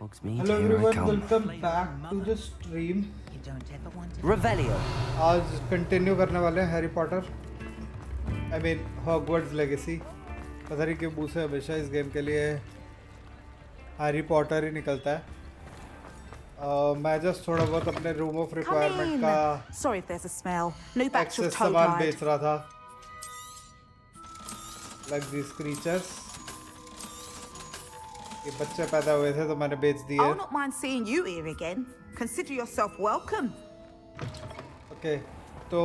Hogsmeade, Hello here I everyone, come. welcome back to the stream. Revelio. आज continue करने वाले हैं Harry Potter Hogwarts legacy. पता नहीं क्यों मुँह से हमेशा इस गेम के लिए हैरी पॉटर ही निकलता है। मैं जस्ट थोड़ा बहुत अपने रूम ऑफ रिक्वायरमेंट का एक्सेस सामान बेच रहा था। लाइक दिस क्रीचर्स, ये बच्चे पैदा हुए थे तो मैंने बेच दिए। I'll not mind seeing you here again. Consider yourself welcome. Okay, तो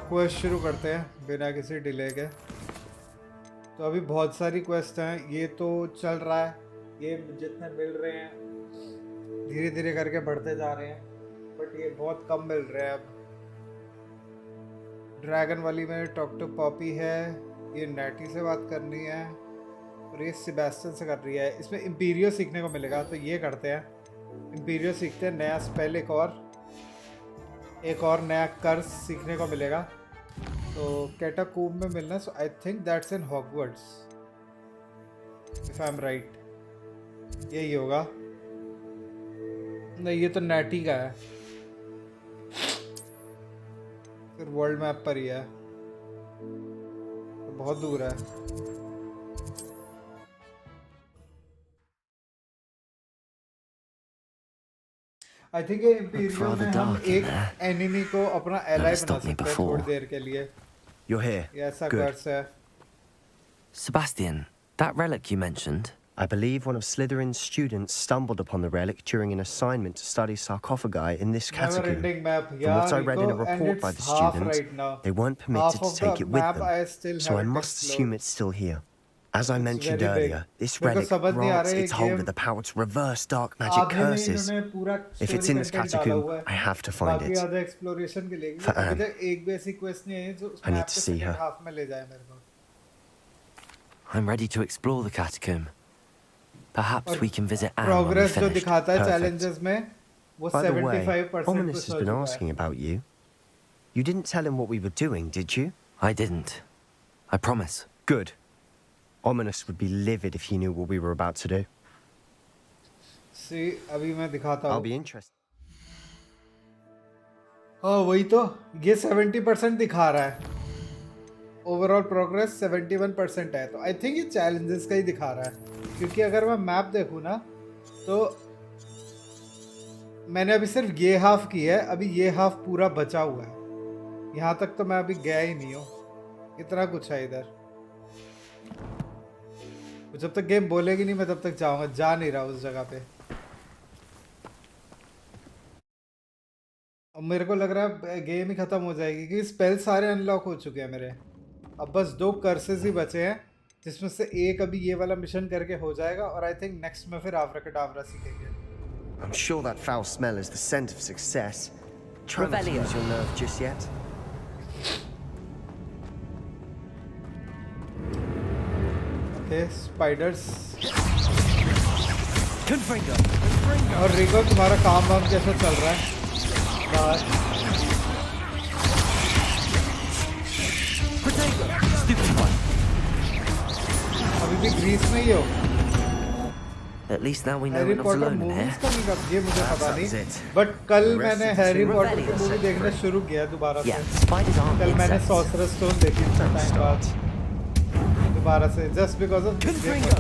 क्वेस्ट शुरू करते हैं बिना किसी डिले के। तो अभी बहुत सारी क्वेस्ट हैं, ये तो चल रहा है, ये जितने मिल रहे हैं धीरे धीरे करके बढ़ते जा रहे हैं, बट ये बहुत कम मिल रहे हैं अब। ड्रैगन वाली में टॉक टू पॉपी है, ये नैटी से बात करनी है और ये सेबेस्टियन से कर रही है। इसमें इम्पीरियो सीखने को मिलेगा, तो ये करते हैं। इम्पीरियो सीखते हैं, नया स्पेल एक और नया कर्स सीखने को मिलेगा। तो कैटाकोम्ब में मिलना, so I think that's in Hogwarts if I am right. यही होगा, नहीं ये तो नैटी का है, फिर वर्ल्ड मैप पर ही है, तो बहुत दूर है। आई थिंक इम्पीरियो में हम एक एनिमी को अपना एलाई बना सकते हैं थोड़ी देर के लिए। You're here. ये ऐसा Good. कर्स है। Sebastian, that relic you mentioned. I believe one of Slytherin's students stumbled upon the relic during an assignment to study sarcophagi in this catacomb. Never-ending map. From what I read in a report by the student, right they weren't permitted to take it with them, so I must explored. assume it's still here. As I mentioned very earlier, big. this Because relic समझ नहीं आ grants रहा है its ये holder game the power to reverse dark magic आधे में curses. इन्होंने पूरा If it's story in this content डाला catacomb, हुआ है। I have to find बाकी it. आधा exploration के लिए For अभी Anne. तक एक बेसिक क्वेस्ट नहीं है जो उस I need map to के see second her. half में ले जाए मेरे को। I'm ready to explore the catacomb. Perhaps we can visit Anne when we Progress जो finished. दिखाता है Perfect. challenges में वो By the way, 75% Ominous कुछ has हो been चुका है। asking about you. You didn't tell him what we were doing, did you? I didn't. I promise. Good. Ominous would be livid if he knew what we were about to do. See, अभी मैं दिखाता I'll हूँ। be interested. हाँ वही तो, ये 70% दिखा रहा है। ओवरऑल प्रोग्रेस 71% है, तो आई थिंक ये चैलेंजेस का ही दिखा रहा है, क्योंकि अगर मैं मैप देखूँ ना तो मैंने अभी सिर्फ ये हाफ की है, अभी ये हाफ पूरा बचा हुआ है। यहाँ तक तो मैं अभी गया ही नहीं हूँ, इतना कुछ है इधर। जब तक गेम बोलेगी नहीं मैं तब तक जाऊँगा, जा नहीं रहा उस जगह पे। अब मेरे को लग रहा है गेम ही खत्म हो जाएगी, क्योंकि स्पेल सारे अनलॉक हो चुके हैं मेरे। अब बस 2 कर्सेस ही बचे हैं, जिसमें से एक अभी ये वाला मिशन करके हो जाएगा, और आई थिंक नेक्स्ट में फिर आव्राकडाब्रा सीखेंगे। I'm sure that foul smell is the scent of success. Try not to Revelio. lose your nerve just yet. Okay, spiders. Confringo. और रिको तुम्हारा काम वाम कैसा चल रहा है बाहर? Potato. Stupid one. अभी भी ग्रीस में ही हो? At least now we know Harry we're not Potter alone in movies here. का नहीं कब, ये मुझे पता That was नहीं, it. बट कल The rest मैंने of the Harry team Potter की rebellious मूवी set देखना free. शुरू किया दोबारा से। Yeah, spiders aren't कल मैंने insects. सॉर्सरर स्टोन देखी टाइम बाद दोबारा से, जस्ट बिकॉज ऑफ Confringo.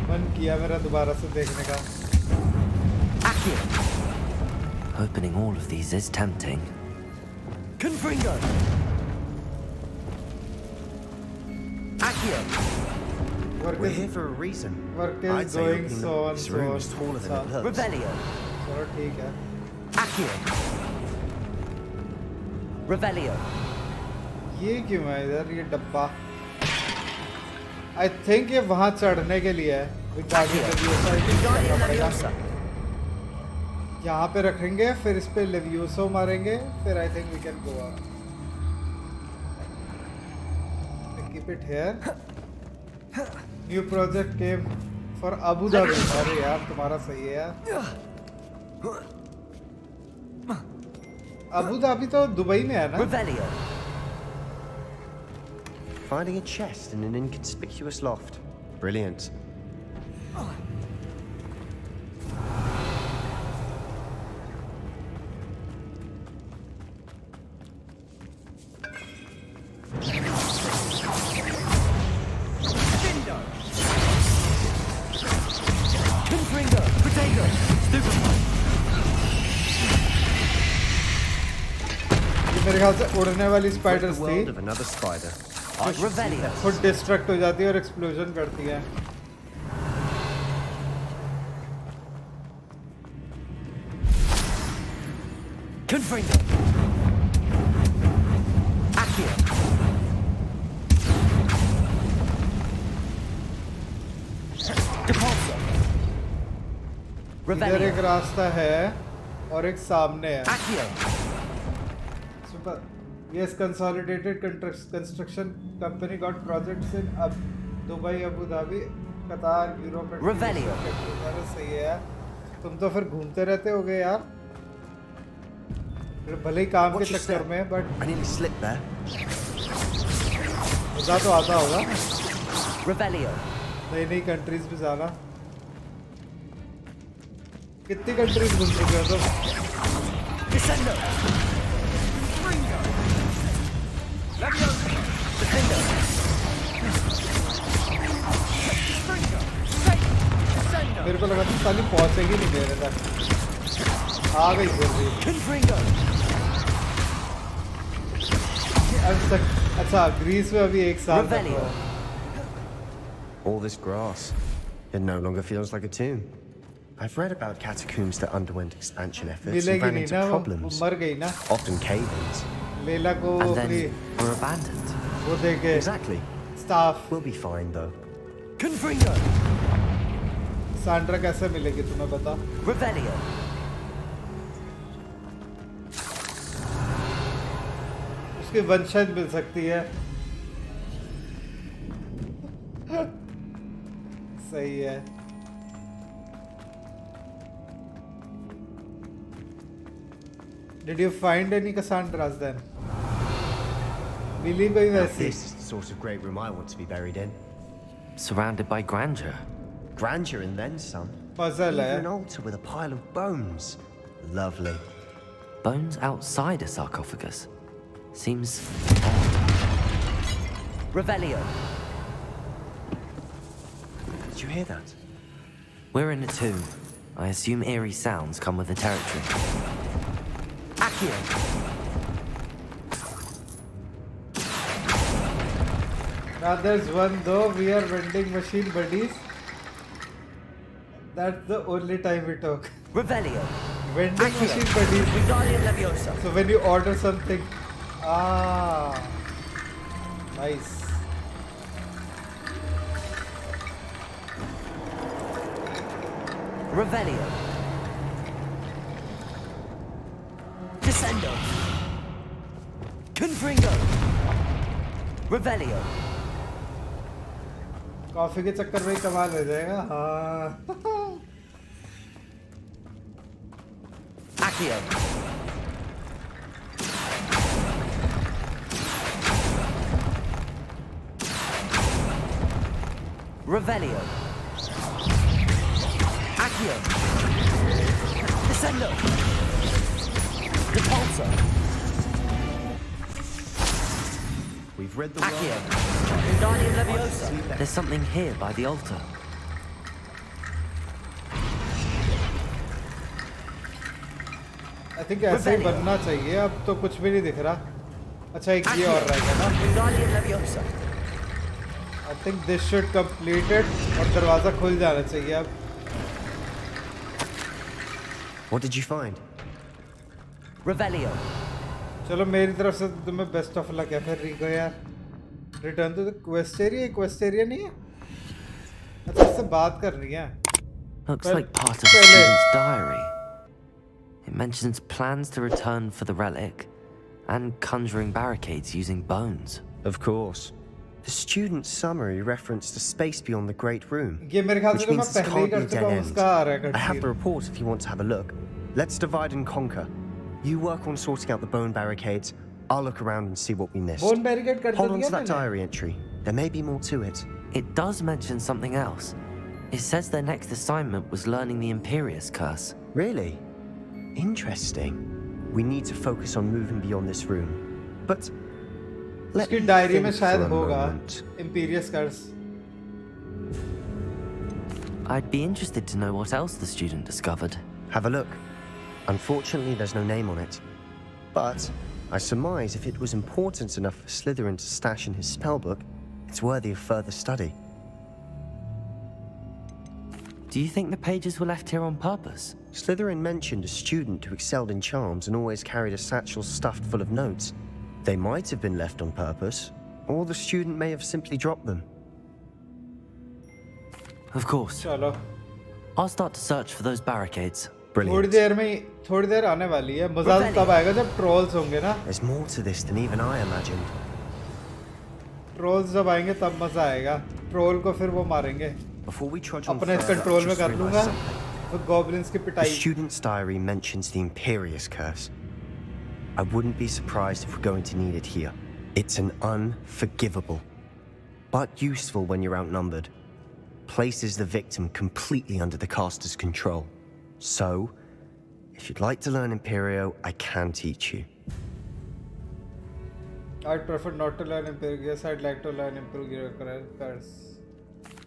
मन किया मेरा दोबारा से देखने का। Accio. Opening all of these is tempting. Confringo. Accio. Work We're here for a reason. Work is I'd say going opening so on, this so room on. is taller than it looks. Revelio. चलो ठीक है। Accio. Revelio. ये क्यों है इधर ये डब्बा? आई think ये वहाँ चढ़ने के लिए है। यहाँ पे रखेंगे, फिर इस पे लेवियोसो मारेंगे, फिर I think we can go on. Keep it here. New project came for Abu Dhabi. अरे यार तुम्हारा सही है यार। अबू धाबी तो दुबई में है ना? Revelio. Finding a chest in an inconspicuous loft. Brilliant. मेरे ख्याल से उड़ने वाली We're in स्पाइडर्स the थी world of another spider. Revelio. खुद डिस्ट्रक्ट हो जाती है और एक्सप्लोजन करती है. Confringo. Accio. Depulso. इधर एक Revelio. रास्ता है और एक सामने है. Accio. Super. Yes, consolidated construction company got projects in Dubai, Abu Dhabi, Qatar, Europe and Revelio. अरे सही है यार. तुम तो फिर घूमते रहते होगे यार. फिर भले ही काम के Watch your चक्कर step. में, but I nearly slipped there. मजा तो आता होगा. Revelio. नई नई कंट्रीज भी जाना. कितनी कंट्रीज घूम चुके हो तुम? Descendo. Defender. मेरे को लगा था साली पहुंचेगी नहीं मेरे तक. आ गई फिर भी. Confringo. अब तक अच्छा ग्रीस में अभी एक साल तक Revelio. हुआ. All this grass. It no longer feels like a tomb. I've read about catacombs that underwent expansion efforts and मिलेगी ran नहीं into ना वो problems. मर गई ना. Often cave-ins. लेला को And अपनी then were abandoned. वो देके Exactly. Staff. We'll be fine though. Confringo. Sandra कैसे मिलेगी तुम्हें बता. Revelio. उसकी वंशज मिल सकती है. सही है. Did you find any Cassandras then? मिली कोई Now वैसी? this is the sort of great room I want to be buried in. Surrounded by grandeur. Grandeur and then some. Puzzle Even है. an altar with a pile of bones. Lovely. Bones outside a sarcophagus. Seems odd. Revelio. Did you hear that? We're in a tomb. I assume eerie sounds come with the territory. Accio. Now there's one though. We are vending machine buddies. That's the only time we talk. Revelio. Vending Accio. machine buddies. Wingardium Leviosa. So when you order something, nice. Revelio. Descendo. Confringo. Revelio. Coffee के चक्कर में ही कमाल हो जाएगा. हाँ. Accio. Revelio. Accio. Descendo. Depulso. We've read the Accio. world. Wingardium Leviosa. There's something here by the altar. I think ऐसे ही बनना चाहिए. अब तो कुछ भी नहीं दिख रहा. अच्छा एक ये और रहेगा ना. Wingardium Leviosa. I think this should complete it. और दरवाजा खुल जाना चाहिए अब. What did you find? Revelio. चलो मेरी तरफ से तुम्हें बेस्ट ऑफ लक है. फिर रिको यार. Return to the quest area. Quest area नहीं है. अच्छा इससे बात करनी है. Looks But like part of the Philip. student's diary. It mentions plans to return for the relic and conjuring barricades using bones. Of course. The student's summary referenced a space beyond the Great Room, ये मेरे ख्याल which से जो मैं means this पहले ही can't be कर a चुका dead हूँ end. उसका आ रहा है I have the cut. report if you want to have a look. Let's divide and conquer. You work on sorting out the bone barricades. I'll look around and see what we missed. Bone barricade कर Hold on दिया to that मैंने. diary entry. There may be more to it. It does mention something else. It says their next assignment was learning the Imperius curse. Really? Interesting. We need to focus on moving beyond this room. But let उसकी me diary में think शायद for a होगा moment. Imperius curse. I'd be interested to know what else the student discovered. Have a look. Unfortunately, there's no name on it. But I surmise if it was important enough for Slytherin to stash in his spellbook, it's worthy of further study. Do you think the pages were left here on purpose? Slytherin mentioned a student who excelled in charms and always carried a satchel stuffed full of notes. They might have been left on purpose, or the student may have simply dropped them. Of course. चलो I'll start to search for those barricades. Brilliant. थोड़ी देर आने वाली है मजा तब आएगा जब trolls होंगे ना There's more to this than even I imagined. Trolls जब आएंगे तब मजा आएगा ट्रोल को फिर वो मारेंगे Before we trudge on अपने further, कंट्रोल में just कर लूंगा realised something. तो गॉब्लिन्स की The पिटाई student's diary mentions the Imperious curse. I wouldn't be surprised if we're going to need it here. It's an unforgivable, but useful when you're outnumbered. Places the victim completely under the caster's control. So, if you'd like to learn Imperio, I can teach you. I'd prefer not to learn Imperio. Yes, I'd like to learn Imperio curse.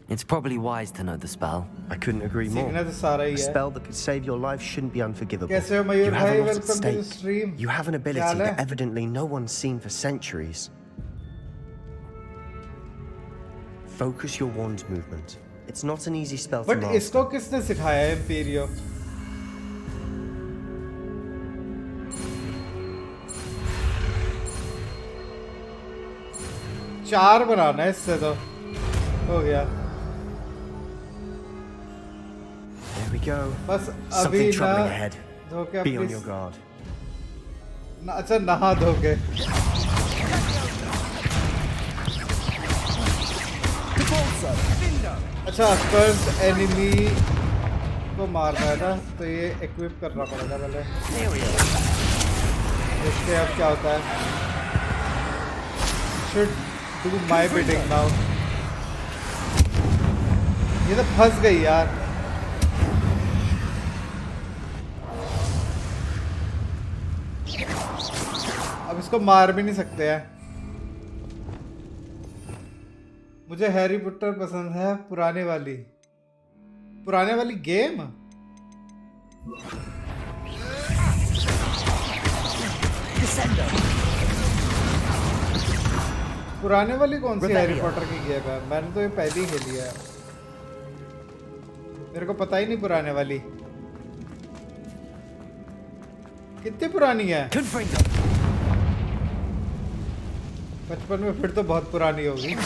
It's probably wise to know the spell. I couldn't agree more. सीखना तो सारा ही A है spell that could save your life shouldn't be unforgivable. कैसे हो You Mayur have भाई a lot at welcome to the stake. Stream You have an ability क्या हाल है? that evidently no one's seen for centuries. Focus your wand movement. It's not an easy spell to but master. इसको किसने सिखाया है इम्पीरियो चार बनाना है इससे तो हो गया There we go. बस अभी Something ना troubling ahead. धोके Be on अपनी your guard. अच्छा नहा धोके अच्छा फर्स्ट एनिमी को मारना है ना तो ये इक्विप करना पड़ेगा पहले देखते हैं अब क्या होता है should do my bidding now ये तो फंस गई यार अब इसको मार भी नहीं सकते हैं मुझे हैरी पॉटर पसंद है पुराने वाली गेम पुराने वाली कौन सी हैरी पॉटर की गेम है मैंने तो ये पहले ही खेली है मेरे को पता ही नहीं पुराने वाली कितनी पुरानी है बचपन में फिर तो बहुत पुरानी होगी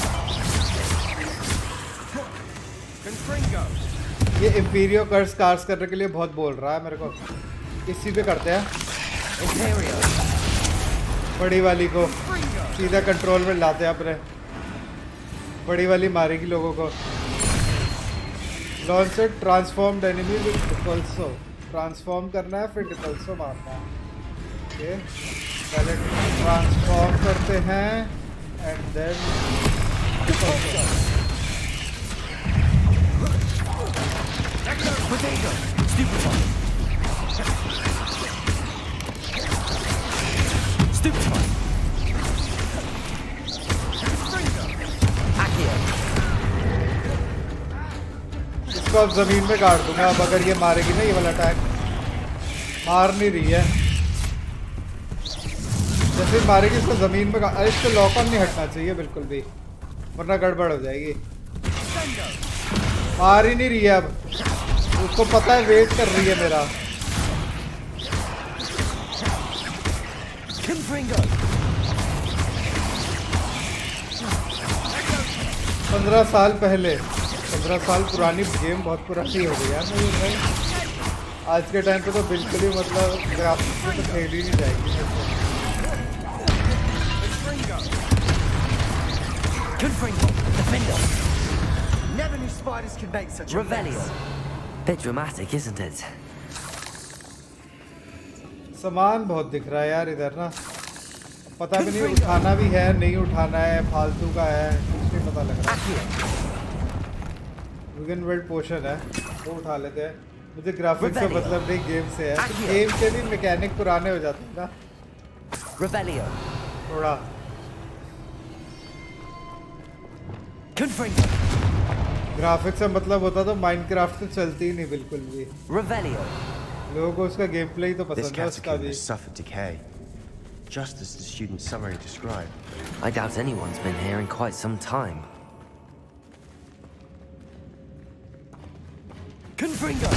ये इम्पीरियो कर्स कार्स करने के लिए बहुत बोल रहा है मेरे को इसी पे करते हैं बड़ी वाली को सीधा कंट्रोल में लाते हैं अपने बड़ी वाली मारेगी लोगों को launch transformed enemy with Depulso transform करना है फिर डिपल्सो मारना है ओके पहले ट्रांसफॉर्म करते हैं एंड देन डिपल्सो इसको अब जमीन में काट दूंगा अब अगर ये मारेगी ना ये वाला अटैक मार नहीं रही है जैसे मारेगी इसको जमीन में अरे इसको लॉक ऑन नहीं हटना चाहिए बिल्कुल भी वरना गड़बड़ हो जाएगी मार ही नहीं रही है अब उसको पता है वेट कर रही है मेरा 15 साल पहले 15 साल पुरानी गेम बहुत पुरानी हो गई यार नहीं भाई आज के टाइम पे तो बिल्कुल ही मतलब ग्राफिक्स में तो खेल ही नहीं जाएगी Never knew spiders could make such a mess. Bit dramatic, isn't it? सामान बहुत दिख रहा है यार इधर ना पता भी नहीं उठाना भी है नहीं उठाना है फालतू का है कुछ नहीं पता लग रहा विगन वर्ल्ड पोशन है वो उठा लेते हैं मुझे ग्राफिक्स से मतलब नहीं गेम से है गेम के भी मैकेनिक पुराने हो जाते हैं ना थोड़ा ग्राफिक्स से मतलब होता तो माइनक्राफ्ट तो चलती ही नहीं बिल्कुल भी लोगों को उसका गेम प्ले ही तो This पसंद है उसका catacomb भी has suffered decay. just as the student summary described. I doubt anyone's been here in quite some time. Confringo!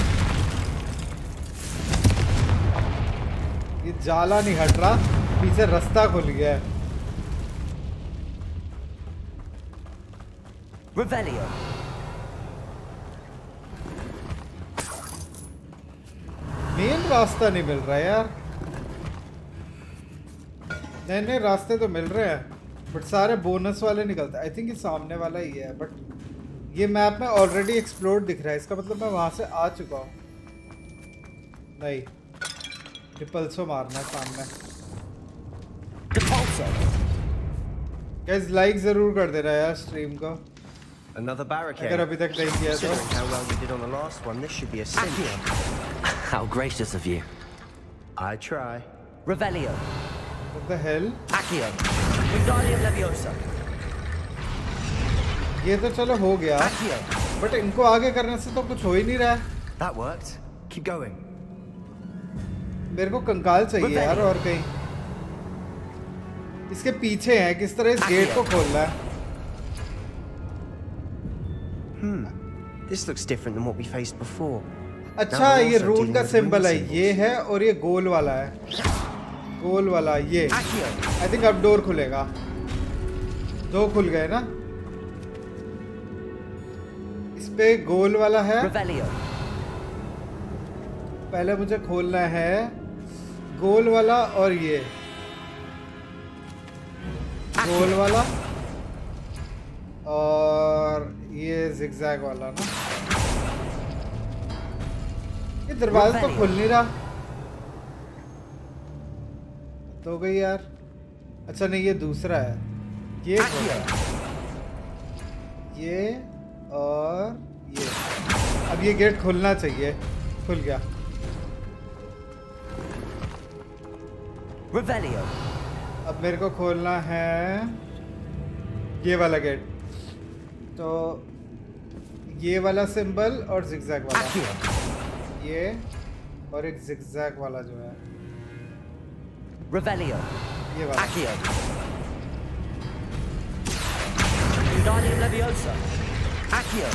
ये जाला नहीं हट रहा, पीछे रास्ता खुल गया है। Revelio! मेन रास्ता नहीं मिल रहा यार। नए नए रास्ते तो मिल रहे हैं बट सारे बोनस वाले निकलते हैं। आई थिंक ये सामने वाला ही है बट ये मैप में ऑलरेडी एक्सप्लोर दिख रहा है, इसका मतलब मैं वहां से आ चुका हूँ। नहीं, रिपल्सो मारना है सामने। गाइस लाइक जरूर कर देना यार स्ट्रीम को Another barricade. अगर अभी तक नहीं किया तो। Considering how well you did on the last one, this should be a sin. How gracious of you. I try. Revelio! What the hell? Accio! Wingardium Leviosa! ये तो चलो हो गया Accio! बट इनको आगे करने से तो कुछ हो ही नहीं रहा है। That worked. Keep going. मेरे को कंकाल चाहिए यार और कहीं। इसके पीछे है, किस तरह इस गेट को खोलना है। This looks different than what we faced before. अच्छा ये रून का सिंबल है, ये है और ये गोल वाला है। गोल वाला ये आई थिंक अब डोर खुलेगा। दो खुल गए ना, इस पे गोल वाला है। पहले मुझे खोलना है गोल वाला और ये गोल वाला और ये जिगजैग वाला ना। ये दरवाजा तो खुल नहीं रहा। तो गई यार। अच्छा नहीं ये दूसरा है, ये खुला है। ये और ये। अब ये गेट खुलना चाहिए, खुल गया। Revelio! अब मेरे को खोलना है ये वाला गेट। तो ये वाला सिंबल और जिगजैग वाला, ये और एक जिगजैग वाला जो है Revelio! ये वाला। Accio! Wingardium Leviosa! Accio!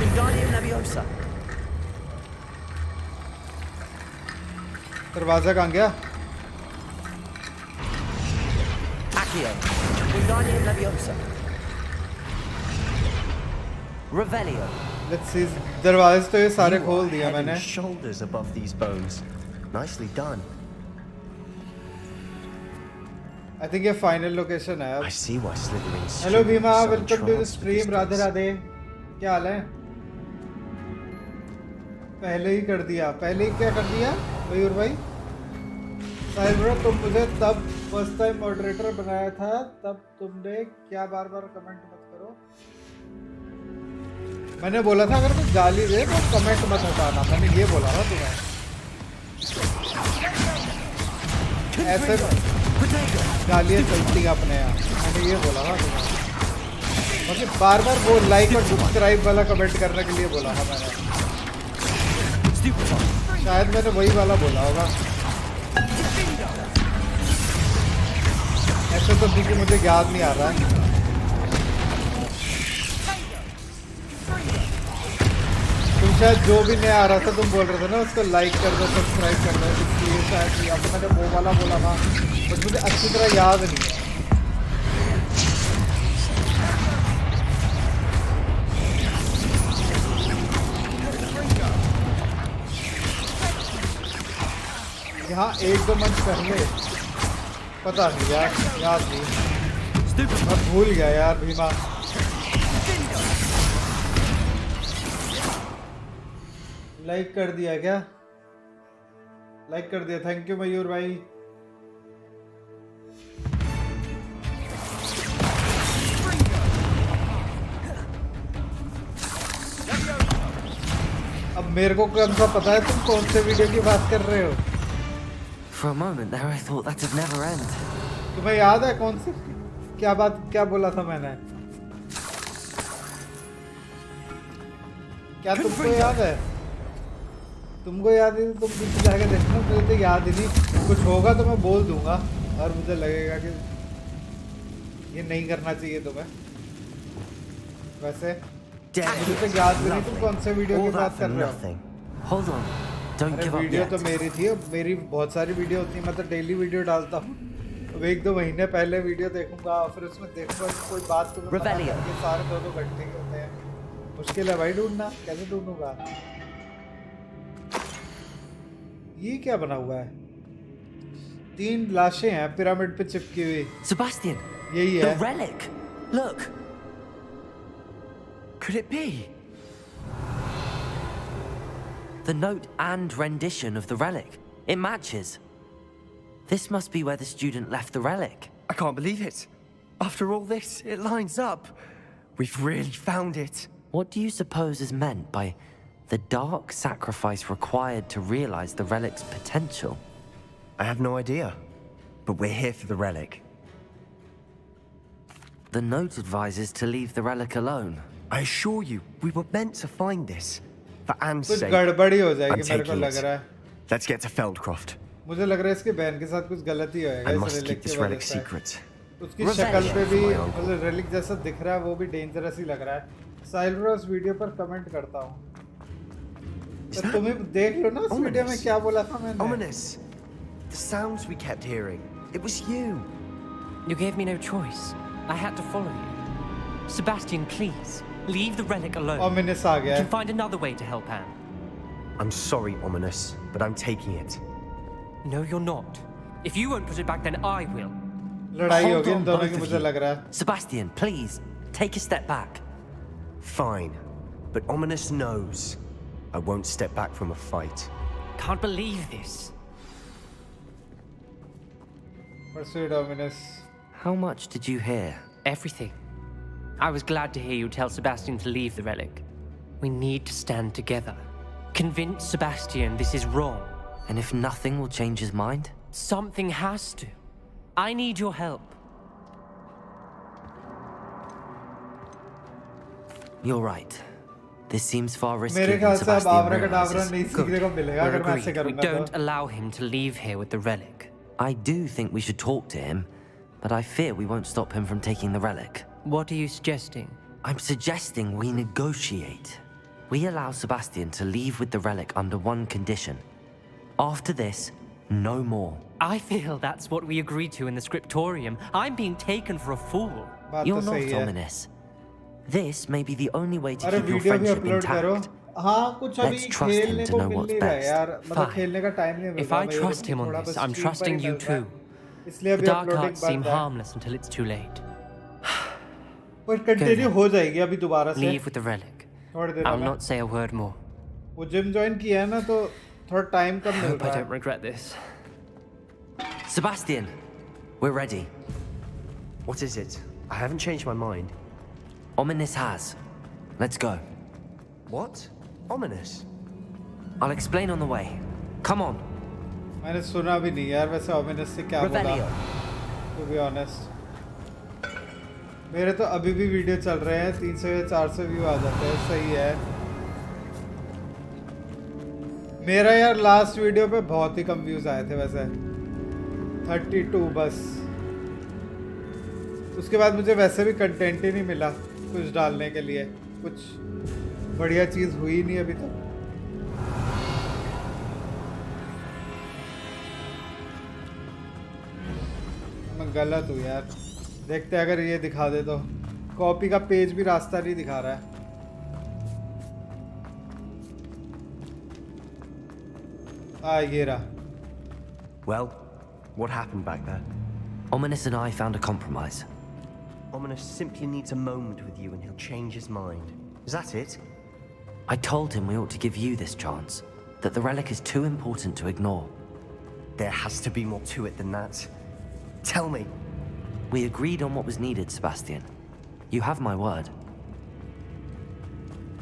Wingardium Leviosa! दरवाजा कहाँ गया? Accio! Wingardium Leviosa! Revelio! Let's see, दरवाजे तो ये सारे You खोल are दिया head and मैंने। shoulders above these bones. Nicely done. I think ये फाइनल लोकेशन है अब। I see why Slytherin's hello students Bhima, are so welcome to the entranced with stream. this Radhe place. Radhe, क्या हाल है? पहले ही कर दिया, पहले ही क्या कर दिया मयूर भाई? साहिल ब्रो तुम मुझे तब फर्स्ट टाइम मॉडरेटर बनाया था, तब तुमने क्या बार बार कमेंट मत करो। मैंने बोला था अगर कोई गाली दे तो कमेंट मत हटाना, मैंने ये बोला था तुम्हें। ऐसे गालियाँ चलती हैं अपने यहाँ, मैंने ये बोला था तुम्हें। मतलब बार बार वो लाइक और सब्सक्राइब वाला कमेंट करने के लिए बोला था मैंने। शायद मैंने वही वाला बोला होगा। ऐसे तो देखिए मुझे याद नहीं आ रहा है। तुम शायद जो भी नहीं आ रहा था तुम बोल रहे थे ना उसको लाइक कर दो, सब्सक्राइब कर दो, इसलिए शायद या तो मैंने वो वाला बोला था बट मुझे अच्छी तरह याद नहीं है। यहाँ एक दो मंच पहले पता नहीं यार, याद नहीं, मैं भूल गया यार भीमा। लाइक कर दिया क्या? लाइक कर दिया, थैंक यू मयूर भाई। अब मेरे को कौन सा पता है तुम कौन से वीडियो की बात कर रहे हो? For a moment there I thought that'd never end. तुम्हें याद है कौन सी क्या बात, क्या बोला था मैंने? क्या तुमको याद है? तुमको याद है तुम पीछे जाके देखना, मुझे तो याद ही नहीं। कुछ होगा तो मैं बोल दूंगा। और मुझे लगेगा कि ये नहीं करना चाहिए तुम्हें। वैसे मुझे तो याद भी नहीं तुम कौन से वीडियो की बात कर रहे हो। Hold on. Don't अरे give up वीडियो yet. तो मेरी थी, मेरी बहुत सारी वीडियो होती है, मैं तो डेली वीडियो डालता हूँ। अब 1-2 महीने पहले वीडियो देखूंगा फिर उसमें देखूंगा कि कोई बात तुम्हें पता है, ये सारे 2-2 घंटे के होते हैं। मुश्किल है भाई ढूंढना, कैसे ढूंढूंगा। ये क्या बना हुआ है? 3 लाशें हैं पिरामिड पे चिपकी हुई। Sebastian, यही the है। relic. Look. Could it be? The note and rendition of the relic. It matches. This must be where the student left the relic. I can't believe it. After all this, it lines up. We've really found it. What do you suppose is meant by the dark sacrifice required to realize the relic's potential? I have no idea. But we're here for the relic. The note advises to leave the relic alone. I assure you, we were meant to find this. For Anne's कुछ sake, गड़बड़ी हो I'm जाएगी मेरे को taking लग रहा it. है। Let's get to Feldcroft. मुझे लग रहा है इसके बहन के साथ कुछ गलती होएगा I इस must relic keep की this वजह relic से। secret. उसकी Revenge शक्ल पे for भी my uncle. मतलब relic जैसा दिख रहा है, वो भी डेंजरस ही लग रहा है। साइलरोस वीडियो पर कमेंट करता हूँ। Is तो that तुम ही देख लो ना उस वीडियो में ominous? क्या बोला था मैंने। Ominous. The sounds we kept hearing. It was you. You gave me no choice. I had to follow you. Sebastian, please, leave the relic alone. Ominous uh You गया can है। find another way to help Anne. I'm sorry, Ominous, but I'm taking it. No, you're not. If you won't put it back, then I will. लड़ाई Hold होगी इन on, दोनों both की of मुझे you. लग रहा है। Sebastian, please, take a step back. Fine. But Ominous knows I won't step back from a fight. Can't believe this. Persuade Ominous। How much did you hear? Everything. I was glad to hear you tell Sebastian to leave the relic. We need to stand together. Convince Sebastian this is wrong. And if nothing will change his mind? Something has to. I need your help. You're right. This seems far मेरे riskier ख्याल than से अब Sebastian आबराकडाबरा realizes. नहीं सीखने को मिलेगा We're अगर मैं ऐसे agreed. We करूंगा don't तो। allow him to leave here with the relic. I do think we should talk to him, but I fear we won't stop him from taking the relic. What are you suggesting? I'm suggesting we negotiate. We allow Sebastian to leave with the relic under one condition. After this, no more. I feel that's what we agreed to in the scriptorium. I'm being taken for a fool. बात You're तो not सही है। ominous. This may be the only way to अरे keep your video भी friendship upload करो। intact. हाँ कुछ अभी Let's trust him खेलने to को know मिल what's नहीं रहा है best. यार, मतलब Fine. खेलने का टाइम नहीं मिल If रहा। I मैं ये trust him on थोड़ा this, बस I'm stream पर trusting ही you मिल रहा है। too. इसलिए The अभी dark अपलोडिंग arts seem बंद है। harmless until it's too late. पर कंटिन्यू हो जाएगी अभी दोबारा से Leave with the relic. थोड़ी देर I'll में। not say a word more. वो जिम ज्वाइन किया है ना तो थोड़ा time come mill Hope I रहा don't है। regret this. Sebastian, we're ready. What is it? I haven't changed my mind. Ominous has. Let's go. What? Ominous? I'll explain on the way. Come on. मैंने सुना भी नहीं यार वैसे ominous से क्या बोला। Revelio. To be honest, मेरे तो अभी भी वीडियो चल रहे हैं, 300 या 400 व्यू आ जाते हैं, सही है। मेरा यार लास्ट वीडियो पे बहुत ही कम व्यूज आए थे वैसे, 32 बस। उसके बाद मुझे वैसे भी कंटेंट ही नहीं मिला कुछ डालने के लिए, कुछ बढ़िया चीज़ हुई नहीं अभी तक। मैं गलत हूँ यार, देखते हैं अगर ये दिखा दे तो। कॉपी का पेज भी रास्ता नहीं दिखा रहा है। ये रहा। Well, what happened back there? Ominous and I found a compromise. Ominous simply needs a moment with you and he'll change his mind. Is that it? I told him we ought to give you this chance, that the relic is too important to ignore. There has to be more to it than that. Tell me. We agreed on what was needed, Sebastian. You have my word.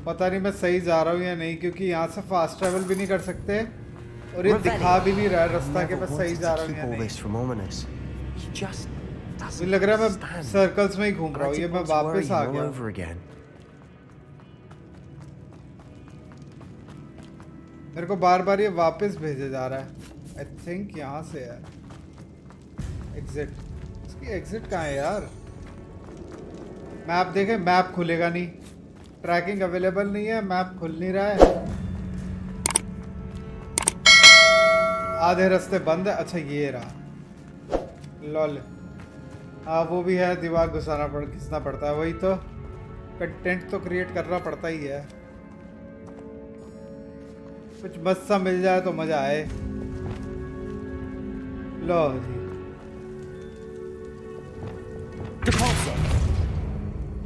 पता नहीं मैं सही जा रहा हूँ या नहीं, क्योंकि यहाँ से फास्ट ट्रैवल भी नहीं कर सकते और ये दिखा भी नहीं रहा है रास्ता कि मैं सही जा रहा हूँ या all नहीं। this from Ominous. He just मुझे doesn't लग रहा है मैं understand. सर्कल्स में ही घूम रहा हूँ, I ये didn't मैं want to worry वापस him आ all गया। over again. मेरे को बार बार ये वापस भेजे जा रहा है। आई थिंक यहाँ से है। एग्जिट, इसकी एग्जिट कहाँ है यार? मैप देखें, मैप खुलेगा नहीं, ट्रैकिंग अवेलेबल नहीं है, मैप खुल नहीं रहा है, आधे रास्ते बंद है। अच्छा ये रहा, लॉल। हाँ वो भी है, दिमाग घिसना पड़ता है, वही तो, कंटेंट तो क्रिएट करना पड़ता ही है। कुछ मस्त सा मिल जाए तो मजा आए। लो जी,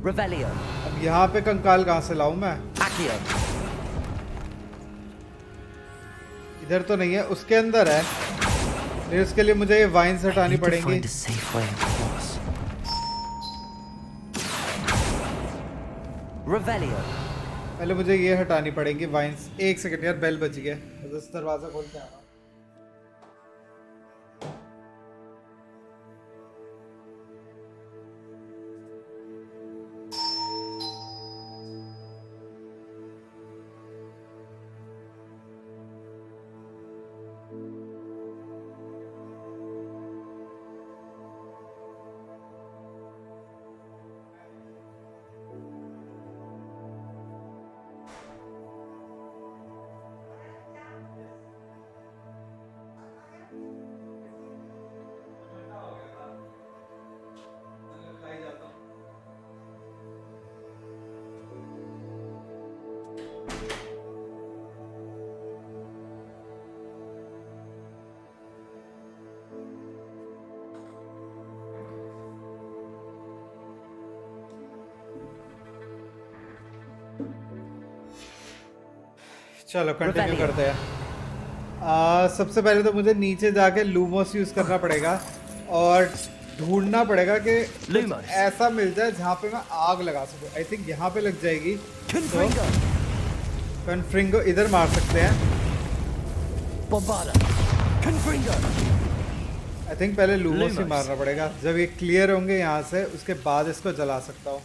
Revelio. अब यहाँ पे कंकाल कहाँ से लाऊं मैं? Accio. इधर तो नहीं है, उसके अंदर है, लेकिन उसके लिए मुझे ये वाइन्स हटानी पड़ेंगी। Find a safe way across. Revelio. पहले मुझे ये हटानी पड़ेंगी वाइन्स। एक सेकंड यार, बेल बज गया, बस दरवाजा खोल के आ रहा हूँ। चलो कंटिन्यू करते हैं। सबसे पहले तो मुझे नीचे जाके लूमोस यूज करना पड़ेगा और ढूंढना पड़ेगा कि कुछ ऐसा मिल जाए जहाँ पे मैं आग लगा सकूं। आई थिंक यहाँ पे लग जाएगी। कन्फ्रिंगो इधर मार सकते हैं। आई थिंक पहले लूमोस ही मारना पड़ेगा। जब ये क्लियर होंगे यहाँ से, उसके बाद इसको जला सकता हूँ।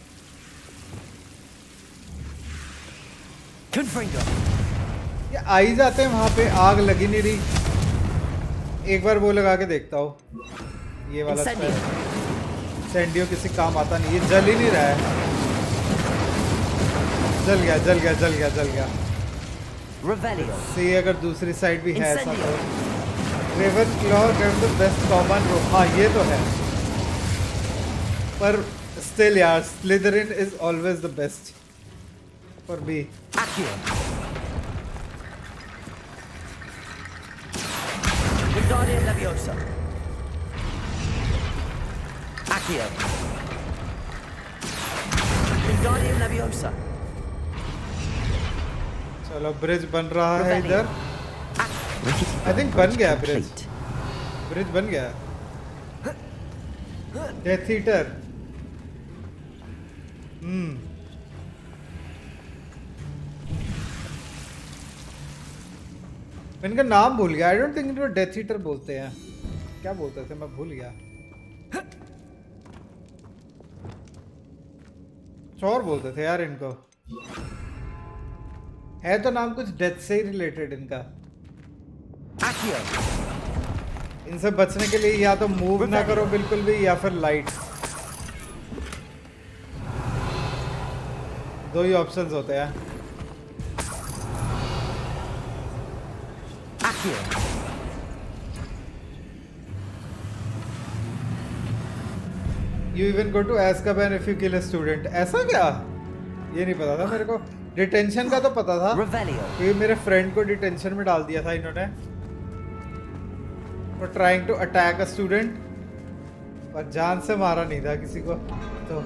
ये आ ही जाते हैं वहां पे, आग लगी नहीं रही। एक बार वो लगा के देखता हूँ। ये वाला सेंडियो किसी काम आता नहीं, ये जल ही नहीं रहा है। जल गया जल गया जल गया जल गया। सी अगर दूसरी साइड भी है ऐसा तो। Ravenclaw the best common room, हाँ ये तो है, पर स्टिल यार Slytherin is always the best for me. Wingardium Leviosa. Accio. Wingardium Leviosa. चलो ब्रिज बन रहा है इधर। आई थिंक बन गया ब्रिज। ब्रिज बन गया। Death eater. मैं इनका नाम भूल गया। आई डोंट थिंक इनको डेथ ईटर बोलते हैं। क्या बोलते थे, मैं भूल गया। चोर बोलते थे यार इनको। है तो नाम कुछ डेथ से ही रिलेटेड इनका। इनसे बचने के लिए या तो मूव ना करो बिल्कुल भी, या फिर लाइट। दो ही ऑप्शंस होते हैं। You even go to Azkaban if you kill a student. ऐसा क्या? ये नहीं पता था मेरे को। डिटेंशन का तो पता था, क्योंकि मेरे फ्रेंड को डिटेंशन में डाल दिया था इन्होंने for trying to attack a student, पर जान से मारा नहीं था किसी को, तो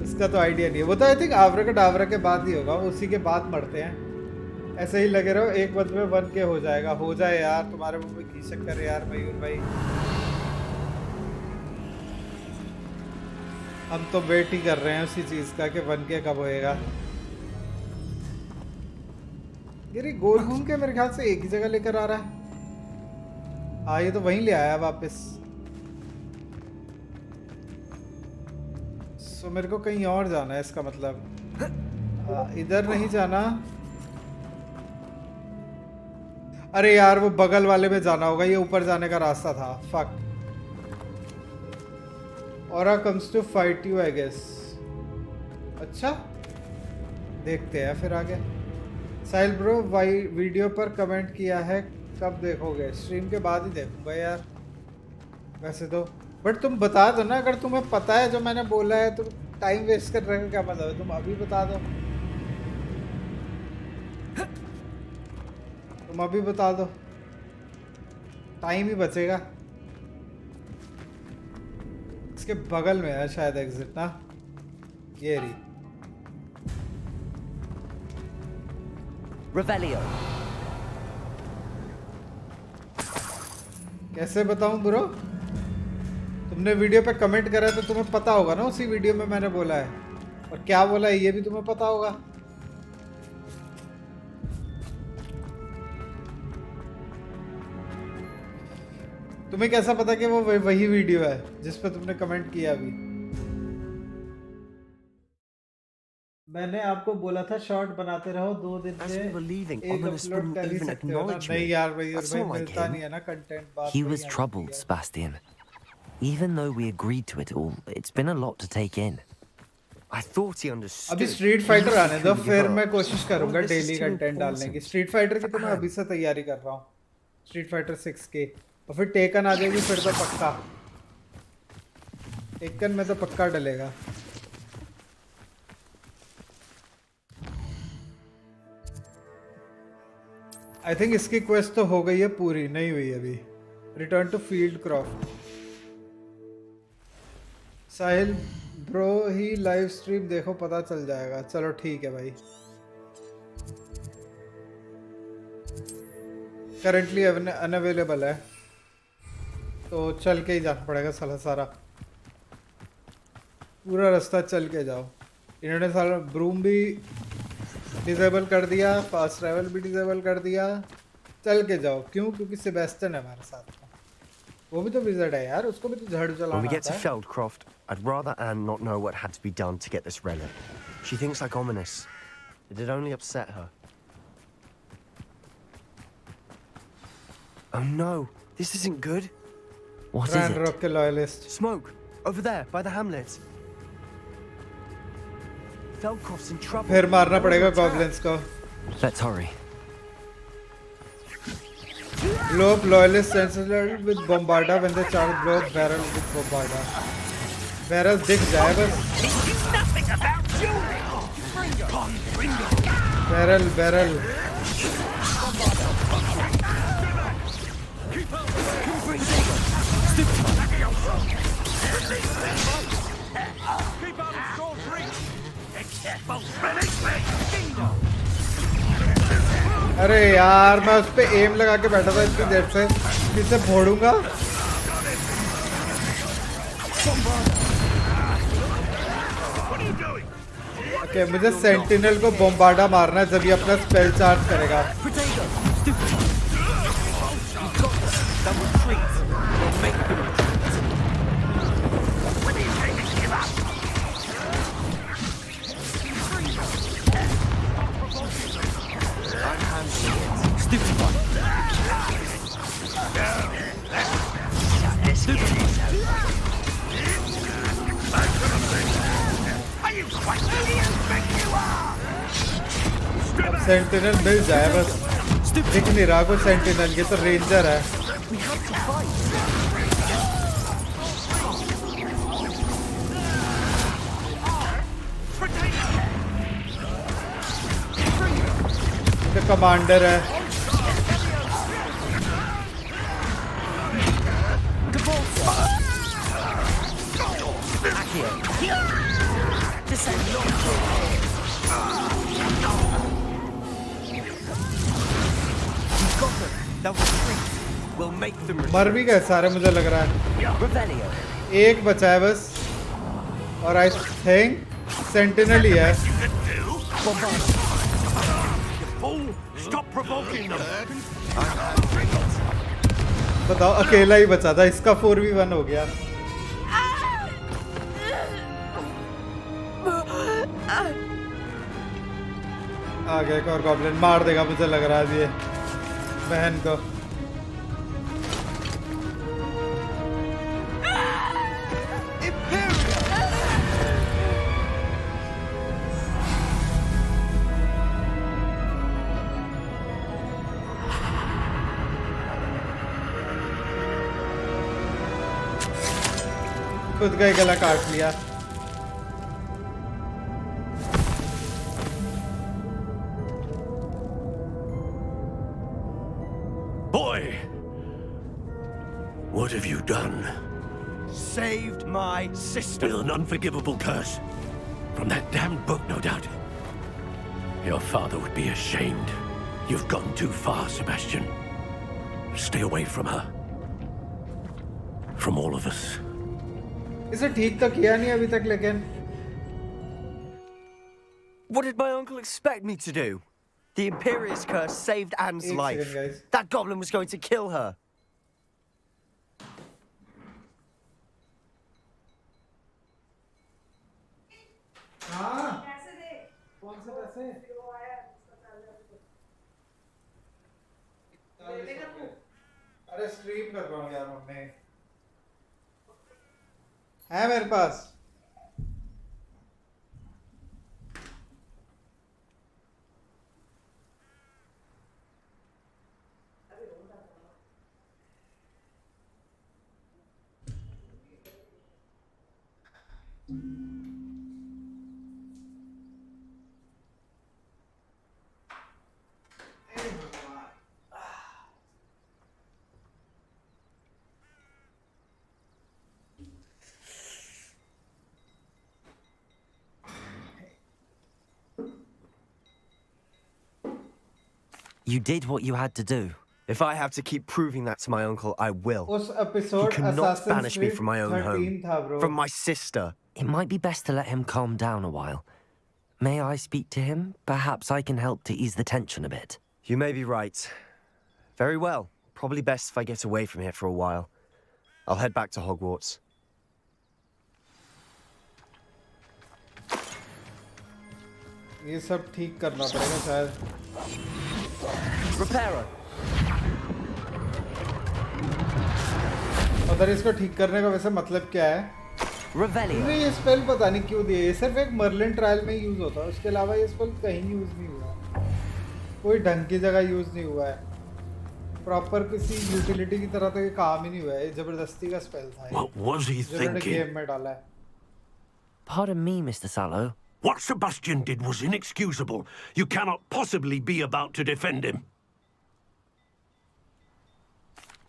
इसका तो आइडिया नहीं है। वो तो आई थिंक आवरा के बाद ही होगा, उसी के बाद मरते हैं। ऐसे ही लगे रहो, एक बंद में 1K हो जाएगा। हो जाए यार, तुम्हारे मुंह में घी शक्कर है यार मयूर भाई। हम तो वेट ही कर रहे हैं उसी चीज का कि 1K कब होएगा। ये गोल घूम के मेरे ख्याल से एक ही जगह लेकर आ रहा है। हाँ ये तो वहीं ले आया वापस। सो मेरे को कहीं और जाना है इसका मतलब। इधर नहीं जाना। अरे यार वो बगल वाले में जाना होगा, ये ऊपर जाने का रास्ता था। Fuck. Aura comes to fight you, I guess. अच्छा देखते हैं फिर आगे। साहिल ब्रो वीडियो पर कमेंट किया है, कब देखोगे? स्ट्रीम के बाद ही देखूंगा यार वैसे तो, बट तुम बता दो ना, अगर तुम्हें पता है जो मैंने बोला है तो टाइम वेस्ट करने का क्या मतलब है? तुम अभी बता दो, तुम अभी बता दो, टाइम ही बचेगा। इसके बगल में है शायद एग्जिट ना, ये रही। Revelio. कैसे बताऊं ब्रो? तुमने वीडियो पे कमेंट करा है तो तुम्हें पता होगा ना उसी वीडियो में मैंने बोला है, और क्या बोला है ये भी तुम्हें पता होगा। तुम्हें कैसा पता कि वो वही वीडियो है जिस पे तुमने कमेंट किया अभी? मैंने आपको बोला था शॉर्ट बनाते रहो, 2 दिन में एक अपलोड कर ही सकते हो ना। नहीं यार भाई मिलता नहीं है ना कंटेंट। बात He was troubled, Sebastian. Even though we agreed to it all, it's been a lot to take in. I thought he understood. अभी स्ट्रीट फाइटर आने दो, फिर मैं कोशिश करूंगा डेली कंटेंट डालने की। स्ट्रीट फाइटर की तो मैं अभी से तैयारी कर रहा हूँ, स्ट्रीट फाइटर 6 के, और फिर टेकन आ जाएगी, फिर तो पक्का टेकन में तो पक्का डलेगा। आई थिंक इसकी क्वेस्ट तो हो गई है पूरी, नहीं हुई अभी। रिटर्न टू फील्ड क्रॉफ्ट। साहिल ब्रो ही लाइव स्ट्रीम देखो, पता चल जाएगा। चलो ठीक है भाई। करंटली अनअवेलेबल है तो चल के ही जाना पड़ेगा सारा पूरा रास्ता चल के जाओ। इन्होंने सारा ब्रूम भी डिसेबल कर दिया, फास्ट ट्रैवल भी डिसेबल कर दिया। चल के जाओ। क्यों? क्योंकि सेबेस्टियन है हमारे साथ में, वो भी तो विज़र्ड है यार, उसको भी तो झाड़ू चलाना आता है। When we get to Feldcroft, I'd rather Anne not know what had to be done to get this relic. She thinks like ominous. It'd only upset her. Oh no, this isn't good. What is it? Rock loyalist. Smoke over there by the hamlet. Feldcroft's in trouble. फिर मारना पड़ेगा goblins को। Let's hurry. Blow up loyalist sentinel with bombarda when they charge. Blow up barrel with bombarda. Barrel दिख जाए बस। Barrel. अरे यार मैं उस पे एम लगा के बैठा था इतनी देर से, किसे फोड़ूंगा। ओके मुझे सेंटिनल को बॉम्बार्डा मारना है जब ये अपना स्पेल चार्ज करेगा। अब सेंटिनल मिल जाए बस, दिख नहीं रहा कोई सेंटिनल, ये तो रेंजर है। तो कमांडर है। मर भी गए सारे मुझे लग रहा है, एक बचा है बस, और आई थिंक सेंटिनल ही है। बताओ अकेला ही बचा था, इसका 4v1 हो गया। आ गया एक और गॉब्लिन, मार देगा मुझे लग रहा है ये बहन को। खुद का ही गला काट लिया। Boy, what have you done? Saved my sister. With an unforgivable curse. From that damned book, no doubt. Your father would be ashamed. You've gone too far, Sebastian. Stay away from her. From all of us. इसे ठीक तो किया नहीं अभी तक, लेकिन What did my uncle expect me to do? The Imperious curse saved Anne's एक life. second, guys. That goblin was going to kill her. हाँ कौन से पैसे? अरे स्ट्रीम कर रहा हूँ यार मम्मी, है मेरे पास। You did what you had to do. If I have to keep proving that to my uncle, I will. उस He episode cannot banish me from my own 13 home. था bro। From my sister. It might be best to let him calm down a while. May I speak to him? Perhaps I can help to ease the tension a bit. You may be right. Very well. Probably best if I get away from here for a while. I'll head back to Hogwarts. ये सब ठीक करना पड़ेगा शायद। Reparo. उधर इसको ठीक करने का वैसे मतलब क्या है? Revelio. नहीं, ये स्पेल पता नहीं क्यों दिए, ये सिर्फ एक मर्लिन ट्रायल में यूज होता है, उसके अलावा ये स्पेल कहीं यूज नहीं हुआ, कोई ढंग की जगह यूज नहीं हुआ है, प्रॉपर किसी यूटिलिटी की तरह तो ये काम ही नहीं हुआ है, ये जबरदस्ती का स्पेल था। What was he thinking? Game में डाला है। Pardon me, Mr. Sallow. What Sebastian did was inexcusable. You cannot possibly be about to defend him.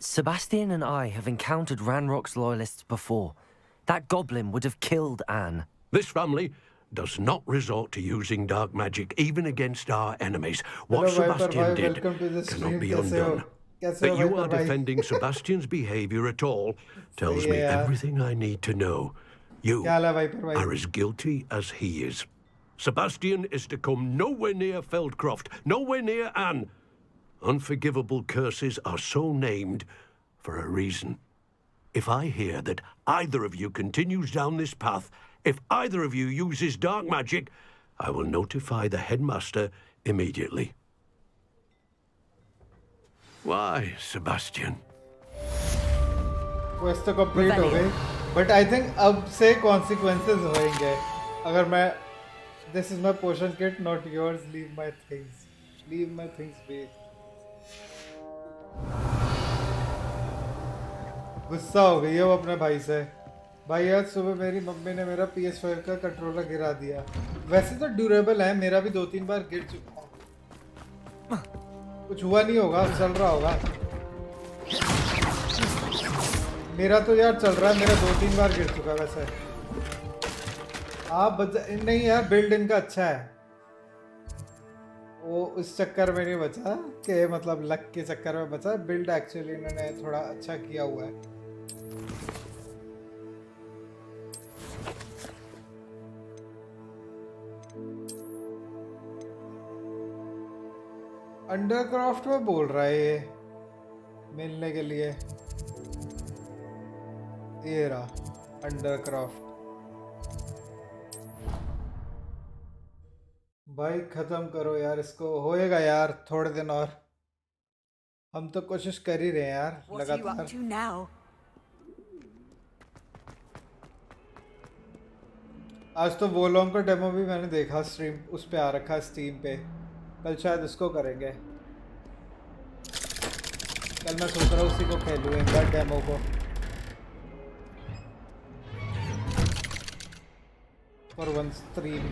Sebastian and I have encountered Ranrock's loyalists before. That goblin would have killed Anne. This family does not resort to using dark magic even against our enemies. What Hello, Viper Sebastian bhai, did welcome to the cannot stream. be Kaise ho? undone. Kaise That ho, you Viper are bhai? defending Sebastian's behavior at all tells me Yeah. everything I need to know. You क्या हाल है Viper bhai? are as guilty as he is. Sebastian is to come nowhere near Feldcroft, nowhere near Anne. Unforgivable curses are so named for a reason. If I hear that either of you continues down this path, if either of you uses dark magic, I will notify the headmaster immediately. Why, Sebastian? Quest तो complete हो गई, but I think अब से consequences होंगे अगर मैं this is my potion kit not yours, leave my things be. गुस्सा हो गई है वो अपने भाई से। भाई आज सुबह मेरी मम्मी ने मेरा PS5 का कंट्रोलर गिरा दिया। वैसे तो ड्यूरेबल है, मेरा भी 2-3 बार गिर चुका है, कुछ हुआ नहीं होगा, चल रहा होगा। मेरा तो यार चल रहा है, मेरा 2-3 बार गिर चुका है वैसे। आप नहीं यार, बिल्ड इनका अच्छा है, वो उस चक्कर में नहीं बचा कि मतलब लक के चक्कर में बचा, बिल्ड एक्चुअली इन्होंने थोड़ा अच्छा किया हुआ है। अंडरक्राफ्ट में बोल रहा है ये मिलने के लिए, ये रहा अंडरक्राफ्ट। भाई खत्म करो यार इसको, होएगा यार थोड़े दिन और, हम तो कोशिश कर ही रहे हैं यार लगातार। आज तो वोलोंग का डेमो भी मैंने देखा, स्ट्रीम उस पे आ रखा है स्टीम पे, कल शायद इसको करेंगे। कल मैं सोच रहा हूँ उसी को खेलूँ एक बार डेमो को। For one stream.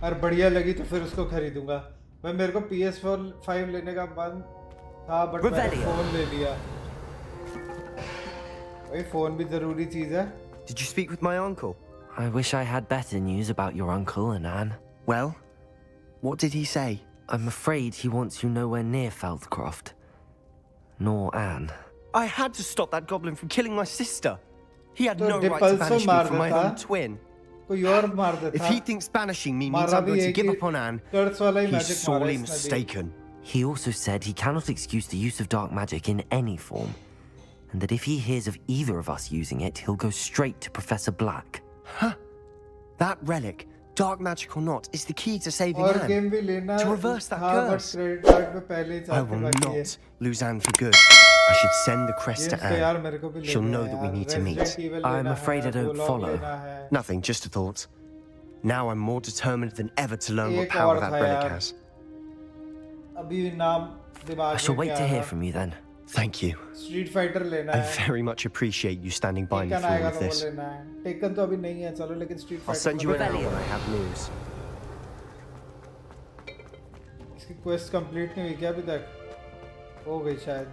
और बढ़िया लगी तो फिर उसको खरीदूंगा। भाई मेरे को PS5 लेने का मन था बट मैंने फोन ले लिया। भाई फोन भी जरूरी चीज है। Did you speak with my uncle? I wish I had better news about your uncle and Anne. Well, what did he say? I'm afraid he wants you nowhere near Feldcroft. Nor Anne. I had to stop that goblin from killing my sister. He had तो no right to banish me from my own twin. कोई और मार देता। If he thinks banishing me means I'm going to give up on Anne, he's sorely mistaken. He also said he cannot excuse the use of dark magic in any form, and that if he hears of either of us using it, he'll go straight to Professor Black. Huh? That relic, dark magic or not, is the key to saving Anne. To reverse that curse. I will not lose Anne for good. I should send the crest to Anne. She'll know that we need to meet. I'm afraid I don't follow. Nothing, just a thought. Now I'm more determined than ever to learn what power that relic has. I shall wait to hear from you then. Thank you. Street Fighter लेना I है। very much appreciate you standing by me through all of this. Taken तो अभी नहीं है, चलो लेकिन Street Fighter। I'll send you an hour when I have news. इसकी quest complete नहीं हुई क्या अभी तक? हो गई शायद।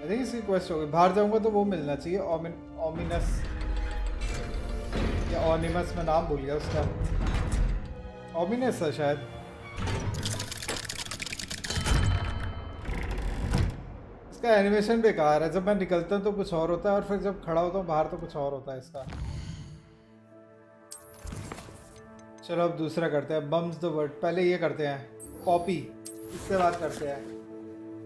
I think इसकी quest हो गई। बाहर जाऊँगा तो वो मिलना चाहिए, ominous या ominous मैं नाम भूल गया उसका। ominous है शायद। इसका एनिमेशन बेकार है। जब मैं निकलता हूँ तो कुछ और होता है और फिर जब खड़ा होता हूँ बाहर तो कुछ और होता है इसका। चलो अब दूसरा करते हैं, बम्स द वर्ड। पहले ये करते हैं कॉपी, इससे बात करते हैं।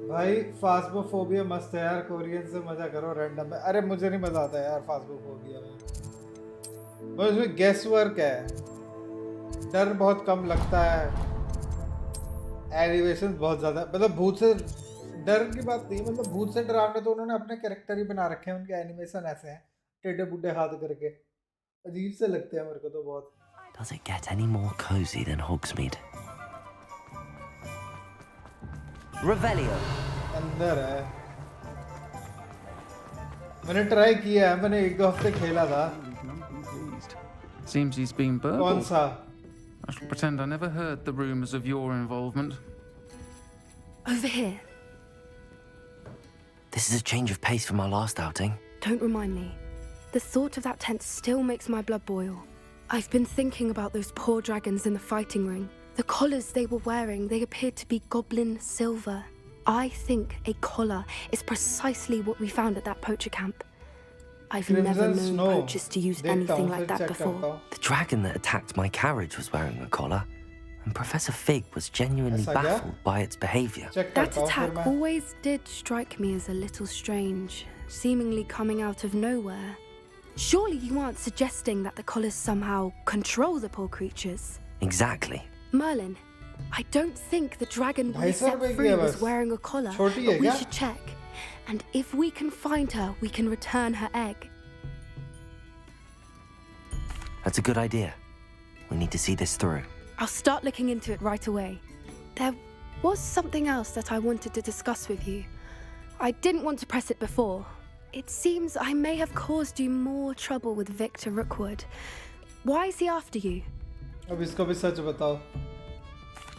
भाई फास्मोफोबिया मस्त है यार, कोरियन से मजा करो रैंडम में। अरे मुझे नहीं मजा आता यार फास्मोफोबिया में, बस उसमें गेस वर्क है, डर बहुत कम लगता है, एनिमेशन बहुत ज्यादा। मतलब भूत से डर की बात नहीं, मतलब भूत से डरावने तो उन्होंने अपने कैरेक्टर ही बना रखे हैं, उनके एनिमेशन ऐसे हैं टेढ़े बुड्ढे हाथ करके, अजीब से लगते हैं मेरे को तो बहुत। Does it get any more cozy than Hogsmeade? Revelio. अंदर है, मैंने ट्राई किया है, मैंने 1-2 हफ्ते खेला था। Seems he's been burgled. कौन सा? I shall pretend I never heard the rumours of your involvement. Over here. This is a change of pace from our last outing. Don't remind me. The thought of that tent still makes my blood boil. I've been thinking about those poor dragons in the fighting ring. The collars they were wearing, they appeared to be goblin silver. I think a collar is precisely what we found at that poacher camp. I've never known poachers to use anything like that before. The dragon that attacked my carriage was wearing a collar, and Professor Fig was genuinely baffled by its behavior. That attack always did strike me as a little strange, seemingly coming out of nowhere. Surely you aren't suggesting that the collars somehow control the poor creatures? Exactly. Merlin, I don't think the dragon we set free was wearing a collar, but we should check. And if we can find her, we can return her egg. That's a good idea. We need to see this through. I'll start looking into it right away. There was something else that I wanted to discuss with you. I didn't want to press it before. It seems I may have caused you more trouble with Victor Rookwood. Why is he after you? अब इसको भी सच बताओ।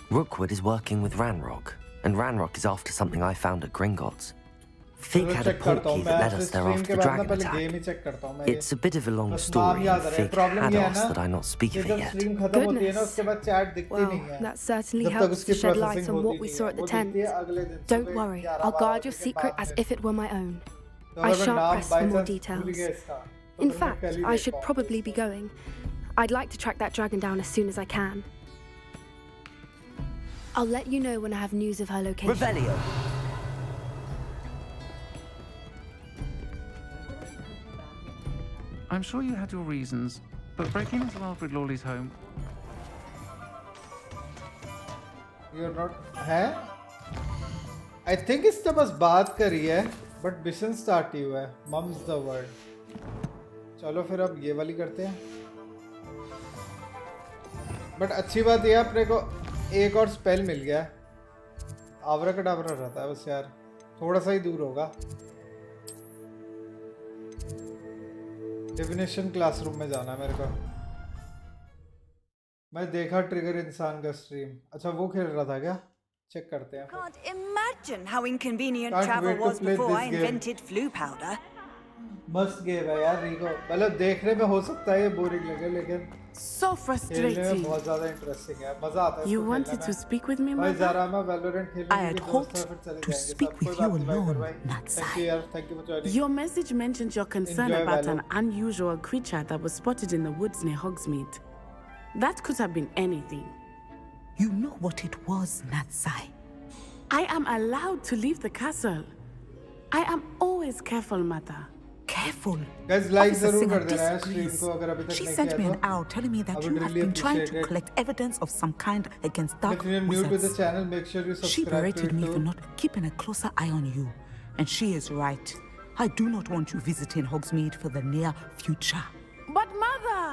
Rookwood is working with Ranrock, and Ranrock is after something I found at Gringotts. Fig had a portkey that led us there after the dragon attack. It's a bit of a long story, and Fig had asked that I not speak of it yet. Goodness. Well, that certainly helps to shed light on what we saw at the tent. Don't worry, I'll guard your secret as if it were my own. I shan't press for more details. In fact, I should probably be going. I'd like to track that dragon down as soon as I can. I'll let you know when I have news of her location. Revelio. I'm sure you had your reasons, but breaking into Alfred Lawley's home... You're not... है? I think इसने बस बात करी है, but mission start ही हुआ है। Mum's the word. चलो फिर अब ये वाली करते हैं। बट अच्छी बात यह अपने को एक और स्पेल मिल गया है। आवरा कडावरा रहता है बस यार, थोड़ा सा ही दूर होगा। डिविनेशन क्लासरूम में जाना है मेरे को। मैं देखा ट्रिगर इंसान का स्ट्रीम। अच्छा वो खेल रहा था क्या? चेक करते हैं। Can't imagine how inconvenient Can't travel wait to was play before this I game. invented flu powder. मस्त गेम है यार रिको। मतलब देखने में हो सकता है ये बोरिंग लगे लेकिन So खेलने में frustrating. बहुत ज्यादा इंटरेस्टिंग है। मजा आता है You इसको wanted खेलने to में। speak with me, भाई Mother? जरा मैं वैलोरेंट खेलने I के had लिए दोस्त hoped फिर चले to जाएंगे speak सब। with कोई you बात नहीं भाई alone, कर भाई। Natsai. थैंक यू यार, thank you for joining. Your message mentioned your concern Enjoy about Valo. an unusual creature that was spotted in the woods near Hogsmeade. That could have been anything. You know what it was, Natsai. I am allowed to leave the castle. I am always careful, Mother. Careful. Guys like Officer जरूर Singer कर देना है stream disagrees. को अगर अभी तक She नहीं sent किया me an तो। hour telling me I that would you have really been trying appreciate to it. collect evidence of some kind against dark If you're new to the wizards. channel, make sure you She subscribe to berated it me too. for not keeping a closer eye on you. And she is right. I do not want you visiting Hogsmeade for the near future. But, Mother!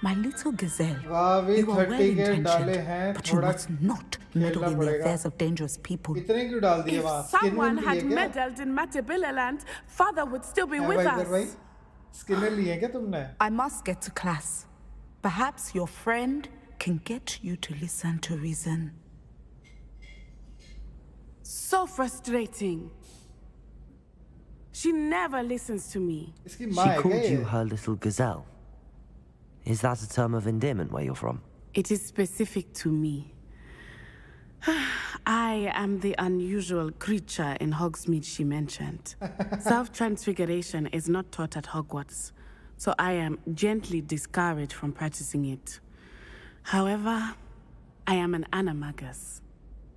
My little gazelle, वाह भी you are 30 के डाले well-intentioned, हैं, but you थोड़ा must not meddle खेलना in the पड़ेगा। affairs of dangerous people. इतने क्यों डाल दिए If वहाँ? someone स्किनर had लिए क्या? meddled in Matabeleland, Father would still be है with भाई इधर भाई? us. स्किनर लिए क्या तुमने? I must get to class. Perhaps your friend can get you to listen to reason. So frustrating. She never listens to me. इसकी She माँ है क्या called ये? you her little gazelle. Is that a term of endearment where you're from? It is specific to me. I am the unusual creature in Hogsmeade she mentioned. Self-transfiguration is not taught at Hogwarts, so I am gently discouraged from practicing it. However, I am an animagus,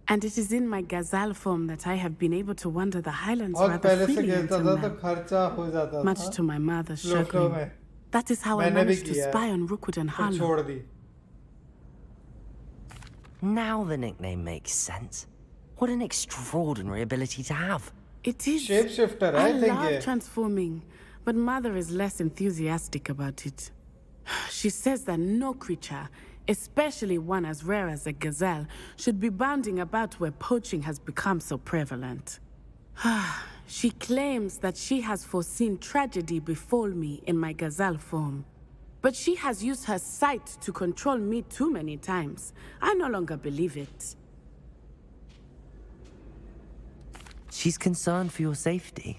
and it is in my gazelle form that I have been able to wander the highlands बहुत rather पहले से freely खेलता until था तो now, खर्चा हो जाता much था। to my mother's flow flow chagrin. में That is how I मैंने भी managed to किया है, spy on Rookwood and फिर Harlow. छोड़ दी। Now the nickname makes sense. What an extraordinary ability to have. It is. Shapeshifter, I I think love ये। transforming, but Mother is less enthusiastic about it. She says that no creature, especially one as rare as a gazelle, should be bounding about where poaching has become so prevalent. She claims that she has foreseen tragedy befall me in my gazelle form. But she has used her sight to control me too many times. I no longer believe it. She's concerned for your safety.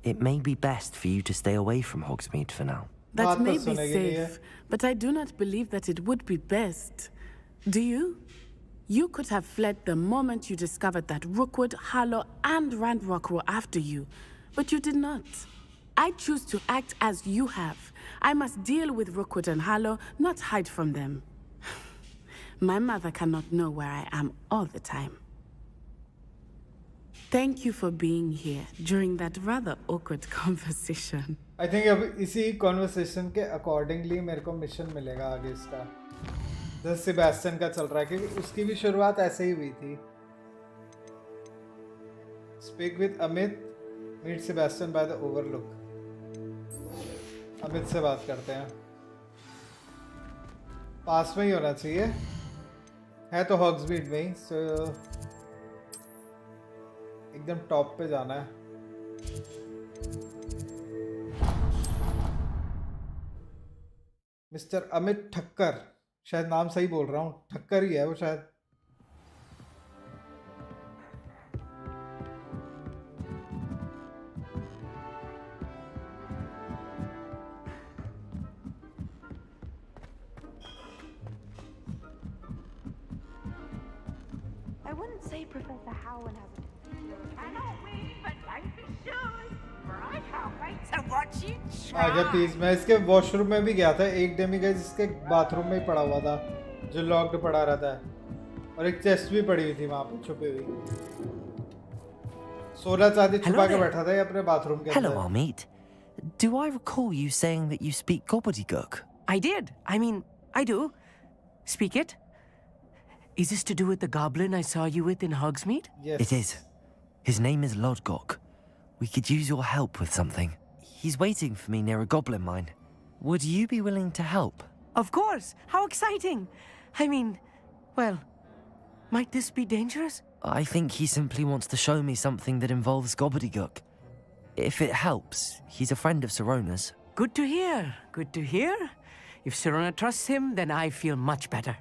It may be best for you to stay away from Hogsmeade for now. That बात may तो be सुनेगी नहीं है। safe, but I do not believe that it would be best. Do you? You could have fled the moment you discovered that Rookwood, Harlow, and Ranrock were after you, but you did not. I choose to act as you have. I must deal with Rookwood and Harlow, not hide from them. My mother cannot know where I am all the time. Thank you for being here during that rather awkward conversation. I think अब इसी conversation के accordingly मेरे को mission मिलेगा आगे इसका। जैसे Sebastian का चल रहा है क्योंकि उसकी भी शुरुआत ऐसे ही हुई थी। Speak with Amit, meet Sebastian by the Overlook. Amit से बात करते हैं। पास में ही होना चाहिए। है तो हॉग्समीड में ही, सो एकदम टॉप पे जाना है। मिस्टर अमित ठक्कर, शायद नाम सही बोल रहा हूँ, ठक्कर ही है वो शायद। I wouldn't say Professor Howland has a... Cannot we, but don't be shy, for I can't wait to watch you try. आगे प्लीज, मैं इसके वॉशरूम में भी गया था एक डेमी गाइस, इसके बाथरूम में ही पड़ा हुआ था जो लॉक्ड पड़ा रहता है, और एक चेस्ट भी पड़ी हुई थी वहां पे छुपी हुई। 16 चांदी छुपा के बैठा था ये अपने बाथरूम के अंदर। Hello, Hogsmeade. Do I recall you saying that you speak gobbledygook? I did. I mean, I do. Speak it. Is this to do with the goblin I saw you with in Hogsmeade? Yes. It is. His name is Lodgok. We could use your help with something. He's waiting for me near a goblin mine. Would you be willing to help? Of course. How exciting. I mean, well, might this be dangerous? I think he simply wants to show me something that involves gobbledygook. If it helps, he's a friend of Sirona's. Good to hear. Good to hear. If Serona trusts him, then I feel much better.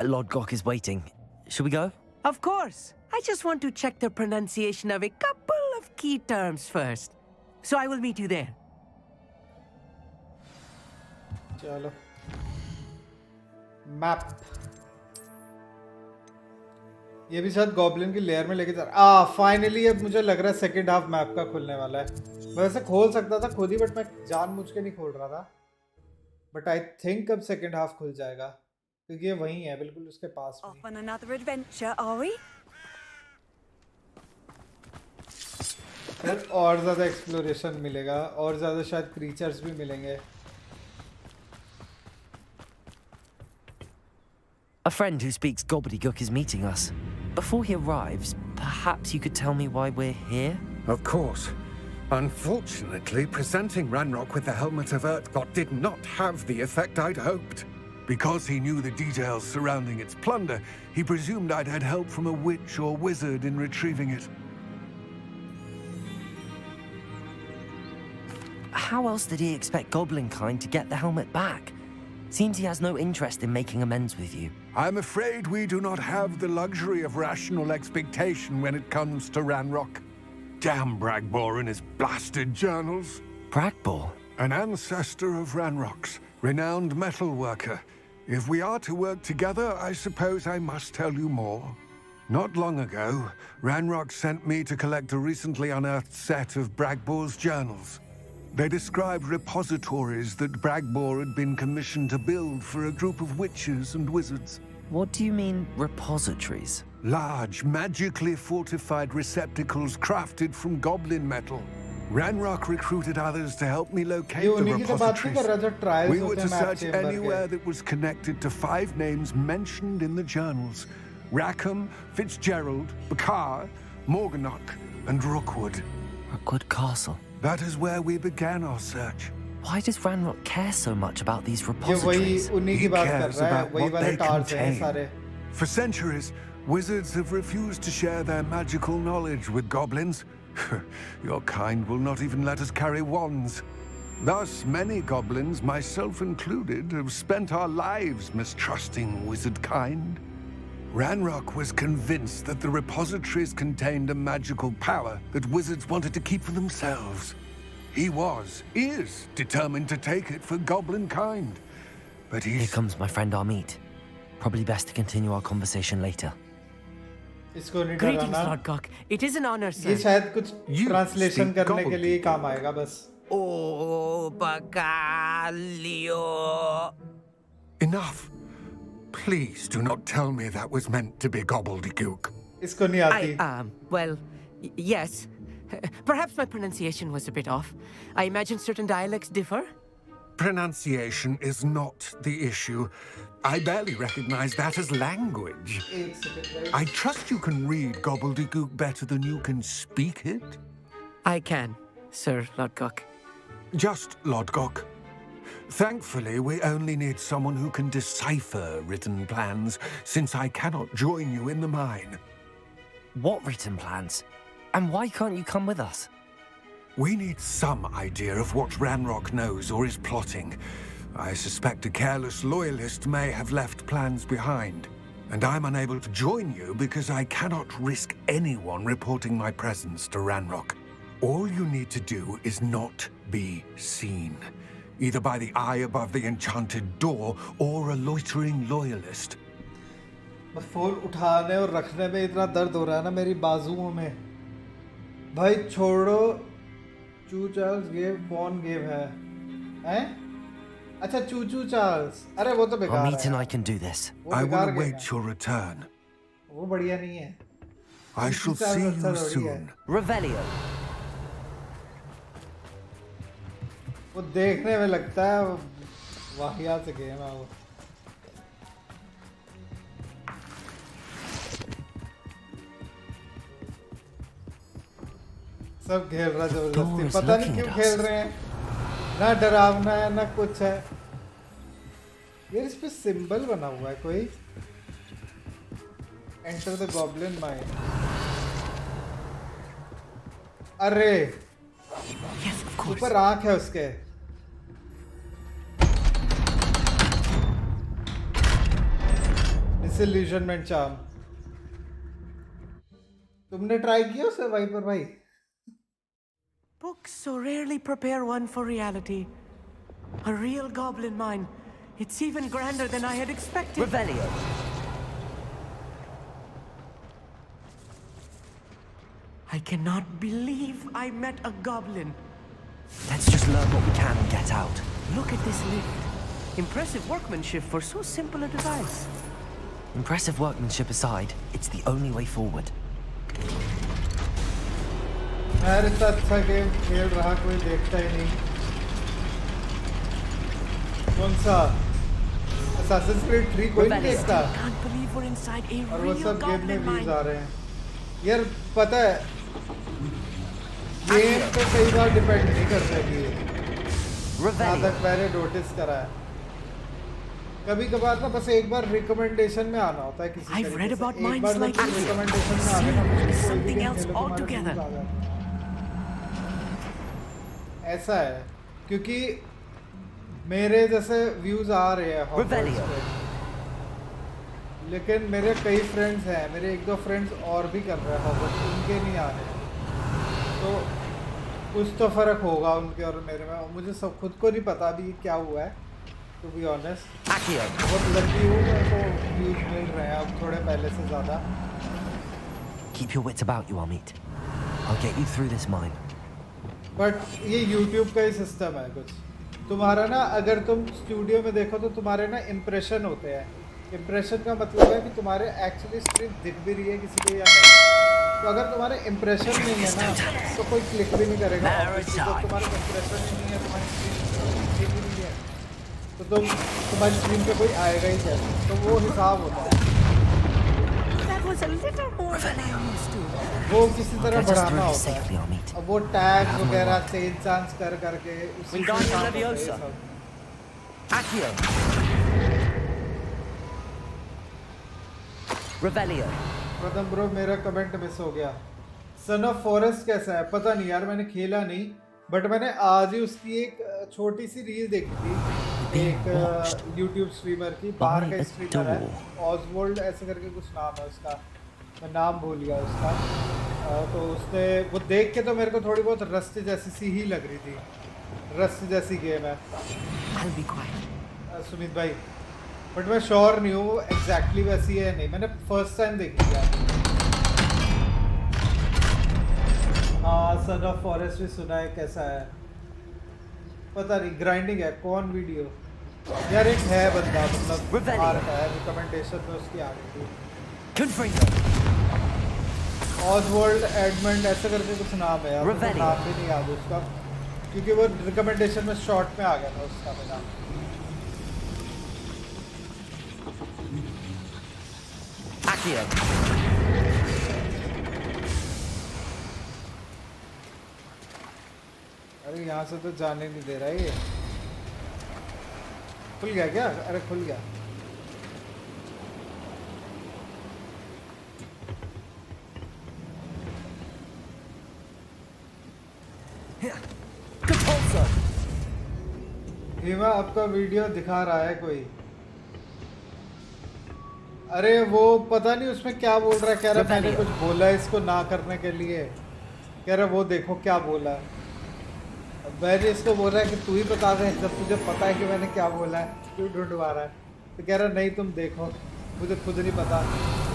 Lord Gok is waiting. Should we go? Of course. I just want to check the pronunciation of a couple of key terms first. So I will meet you there. चलो. Map. ये भी शायद goblin की layer में लेके जा रहा. Finally अब मुझे लग रहा है सेकंड हाफ मैप का खुलने वाला है. मैं वैसे खोल सकता था खुद ही, बट मैं जानबूझ के नहीं खोल रहा था. बट आई थिंक अब सेकंड हाफ खुल जाएगा क्योंकि ये वहीं है, बिल्कुल उसके पास में. Off on another adventure, are we? फिर और ज़्यादा एक्सप्लोरेशन मिलेगा, और ज़्यादा शायद क्रीचर्स भी मिलेंगे. A friend who speaks gobbledygook is meeting us. Before he arrives, perhaps you could tell me why we're here? Of course. Unfortunately, presenting Ranrock with the Helmet of Urtkot did not have the effect I'd hoped. Because he knew the details surrounding its plunder, he presumed I'd had help from a witch or wizard in retrieving it. How else did he expect goblin-kind to get the helmet back? Seems he has no interest in making amends with you. I'm afraid we do not have the luxury of rational expectation when it comes to Ranrock. Damn Bragbor and his blasted journals. Bragbor? An ancestor of Ranrock's, renowned metalworker. If we are to work together, I suppose I must tell you more. Not long ago, Ranrock sent me to collect a recently unearthed set of Bragbor's journals. They described repositories that Bragbor had been commissioned to build for a group of witches and wizards. What do you mean, repositories? Large, magically fortified receptacles crafted from goblin metal. Ranrock recruited others to help me locate the repositories. We were to search anywhere that was connected to 5 names mentioned in the journals. Rackham, Fitzgerald, Bakar, Morganach, and Rookwood. Rookwood Castle. That is where we began our search. Why does Ranrock care so much about these repositories? He cares about what they contain. For centuries, wizards have refused to share their magical knowledge with goblins. Your kind will not even let us carry wands. Thus, many goblins, myself included, have spent our lives mistrusting wizard kind. Ranrock was convinced that the repositories contained a magical power that wizards wanted to keep for themselves. He is determined to take it for goblin kind. But Here comes my friend Armeet. Probably best to continue our conversation later. Greetings, Lord Gok. It is an honor, sir. ये शायद कुछ translation करने के लिए काम आएगा बस. Oh, Bagalio. Enough. Please do not tell me that was meant to be gobbledygook. इसको नहीं आती. Well, yes. Perhaps my pronunciation was a bit off. I imagine certain dialects differ. Pronunciation is not the issue. I barely recognize that as language. I trust you can read gobbledygook better than you can speak it? I can, Sir Lord Gok. Just Lord Gok. Thankfully, we only need someone who can decipher written plans, since I cannot join you in the mine. What written plans? And why can't you come with us? We need some idea of what Ranrock knows or is plotting. I suspect a careless loyalist may have left plans behind. And I'm unable to join you because I cannot risk anyone reporting my presence to Ranrock. All you need to do is not be seen. Either by the eye above the enchanted door or a loitering loyalist. Phone उठाने और रखने में इतना दर्द हो रहा है ना मेरी बाजुओं में. भाई छोड़ो. चू चार्ल्स गेव कौन गेव है? हैं? अच्छा चू चार्ल्स. अरे वो तो बेकार है. Armeet and I can do this. I will await your return. वो बढ़िया नहीं है. I shall see you soon. Revelio. वो देखने में लगता है वाहियात से गेम है वो. सब खेल रहा जबरदस्ती. पता नहीं क्यों खेल रहे हैं. ना डरावना है ना कुछ है. यार इस पे सिंबल बना हुआ है कोई. Enter the goblin mine. अरे Yes, of ऊपर आँख है उसके। Disillusionment charm। तुमने ट्राई किया उसे वाइपर भाई? Books so rarely prepare one for reality. A real goblin mine. It's even grander than I had expected. Revelio. I cannot believe I met a goblin. Let's just learn what we can and get out. Look at this lift. Impressive workmanship for so simple a device. Impressive workmanship aside, it's the only way forward. यार इतना अच्छा game खेल रहा कोई देखता ही नहीं। कौन सा? Assassin's Creed 3 कोई नहीं देखता। और वो सब गेम में व्यूज आ रहे हैं। यार पता है गेम पे कई बार डिपेंड नहीं करता कि जहाँ तक मैंने नोटिस करा है। कभी कभार ना बस एक बार रिकमेंडेशन में आना होता है किसी एक बार रिकमेंडेशन में आने ना ऐसा है क्योंकि मेरे जैसे व्यूज आ रहे हैं हॉगवर्ट्स पे, लेकिन मेरे कई फ्रेंड्स हैं, मेरे एक दो फ्रेंड्स और भी कर रहे हैं हॉगवर्ट्स, उनके नहीं आ रहे हैं, तो कुछ तो फ़र्क होगा उनके और मेरे में। मुझे सब खुद को नहीं पता अभी क्या हुआ है, टू बी ऑनेस्ट। बहुत लकी हूँ मेरे को व्यूज मिल रहे हैं अब थोड़े पहले से ज़्यादा। Keep your wits about you, Hogsmeade. I'll get you through this mine. But ये YouTube का ही सिस्टम है कुछ। तुम्हारा ना अगर तुम स्टूडियो में देखो तो तुम्हारे ना इम्प्रेशन होते हैं। इम्प्रेशन का मतलब है कि तुम्हारे एक्चुअली स्क्रीन दिख भी रही है किसी को या नहीं। तो अगर तुम्हारे इम्प्रेशन नहीं है ना तो कोई क्लिक भी नहीं करेगा। तो तुम्हारे इम्प्रेशन ही नहीं है, तुम्हारी स्क्रीन दिख भी नहीं है तो तुम्हारी स्क्रीन पे कोई आएगा ही कैसे? तो वो हिसाब होता है। वो किसी तरह बढ़ाना होता है। अब वो टैग वगैरह चेंज चांस कर करके उसी के साथ प्रथम ब्रो मेरा कमेंट मिस हो गया। सन ऑफ फॉरेस्ट कैसा है पता नहीं यार, मैंने खेला नहीं, बट मैंने आज ही उसकी एक छोटी सी रील देखी थी एक यूट्यूब स्ट्रीमर की, बाहर का स्ट्रीमर है ऑजवर्ल्ड ऐसे करके कुछ नाम है उसका, मैं नाम भूल गया उसका। तो उसने वो देख के तो मेरे को थोड़ी बहुत रस्ट जैसी सी ही लग रही थी, रस्ट जैसी गेम है सुमित भाई, बट मैं श्योर नहीं हूँ एग्जैक्टली वैसी है नहीं, मैंने फर्स्ट टाइम देखी यार। हाँ सन ऑफ फॉरेस्ट भी सुना है, कैसा है पता नहीं, ग्राइंडिंग है कौन वीडियो यार, एक है बंदा मतलब आ रहा है रिकमेंडेशन में उसकी आ रही थी, ऑजवर्ल्ड एडमंड ऐसे करके कुछ नाम है यार, नाम भी नहीं याद उसका क्योंकि वो रिकमेंडेशन में शॉर्ट में आ गया था उसका नाम। अरे यहाँ से तो जाने नहीं दे रहा है ये, खुल गया क्या? अरे खुल गया। हिमा आपका वीडियो दिखा रहा है कोई, अरे वो पता नहीं उसमें क्या बोल रहा है, कह रहा मैंने कुछ बोला है इसको ना करने के लिए, कह रहा वो देखो क्या बोला है। मैंने इसको बोला है कि तू ही बता दे जब तुझे पता है कि मैंने क्या बोला है, क्यों ढूंढवा रहा है? तो कह रहा नहीं तुम देखो मुझे खुद नहीं पता,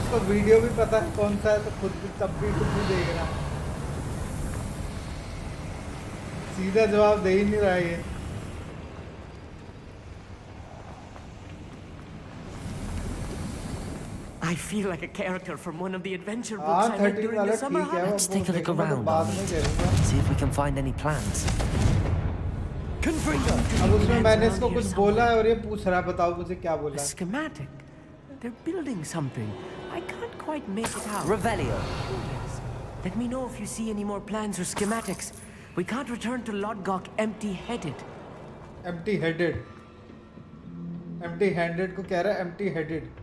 उसको वीडियो भी पता है कौन सा है तो खुद भी तब भी तुम नहीं देख रहा, सीधा जवाब दे ही नहीं रहा है ये। I feel like a character from one of the adventure books I read during the summer holidays. Let's take a look around, see if we can find any plans. अब उसमें मैंने इसको कुछ बोला है और ये पूछ रहा है बताओ मुझे क्या बोला है। Schematic. They're building something. I can't quite make it out. Revelio. Let me know if you see any more plans or schematics. We can't return to Lodgok empty-headed. Empty-headed. Empty-handed को कह रहा है empty-headed.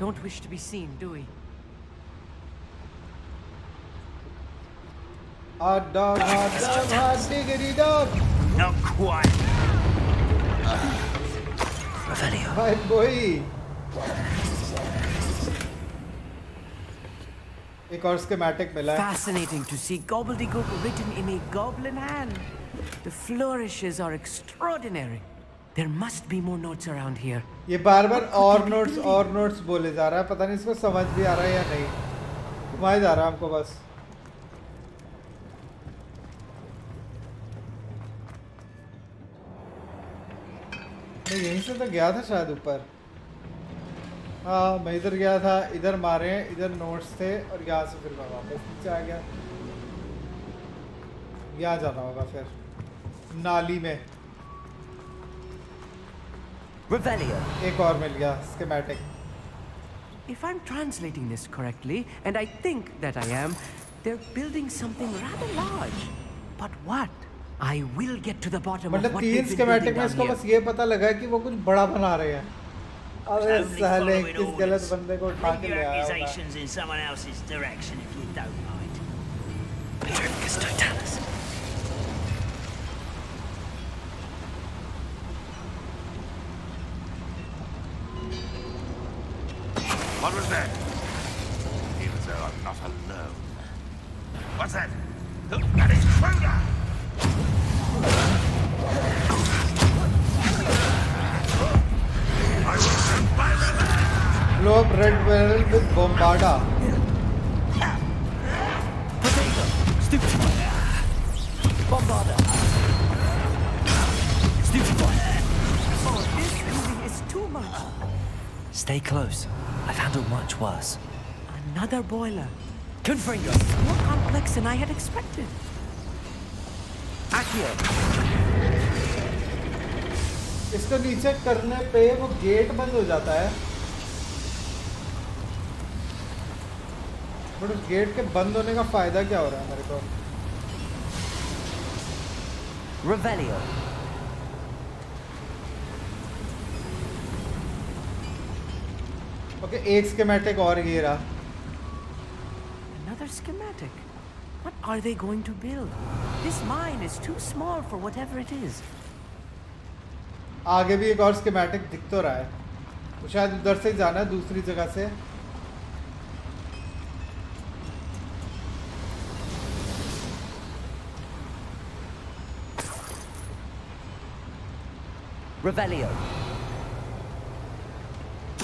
don't wish to be seen, do we? Hot dog, hot diggity dog. Not quite. Revelio. Bye, boy. एक और schematic मिला है. Fascinating to see gobbledygook written in a goblin hand. The flourishes are extraordinary. There must be more notes around here. ये बार-बार और notes बोले जा रहा है. पता नहीं इसको समझ भी आ रहा है या नहीं. घुमाए जा रहा है हमको बस. मैं यहीं से तो गया था शायद ऊपर. हाँ मैं इधर गया था, इधर मारे, इधर नोट्स थे और यहाँ से फिर मैं वापस नीचे आ गया. यहाँ जाना होगा फिर नाली में. Revelio. एक और मिल गया schematic. If I'm translating this correctly, and I think that I am, they're building something rather large. But what? I will get to the bottom of मतलब what तीन they've been building schematic में down इसको here. बस ये पता लगा है कि वो कुछ बड़ा बना रहे हैं. अबे साले किस गलत बंदे को उठा के ले आया होगा. Accusations in someone else's direction if you don't mind. What was that? Seems though I'm not alone. What's that? Look, that is Kruger! I will send by the Blow up red barrel with bombarda. Potato! Stupid boy! Bombarda! Stupid boy! Oh, this movie is too much. Stay close. I've handled much worse. Another boiler. Confringo! More complex than I had expected. Accio! इसको नीचे करने पे वो gate बंद हो जाता है. But उस गेट के बंद होने का फायदा क्या हो रहा है मेरे को? Revelio. ओके एक schematic और ये रहा. Another schematic. What are they going to build? This mine is too small for whatever it is. आगे भी एक और schematic दिख तो रहा है. तो शायद उधर से जाना है दूसरी जगह से. Revelio.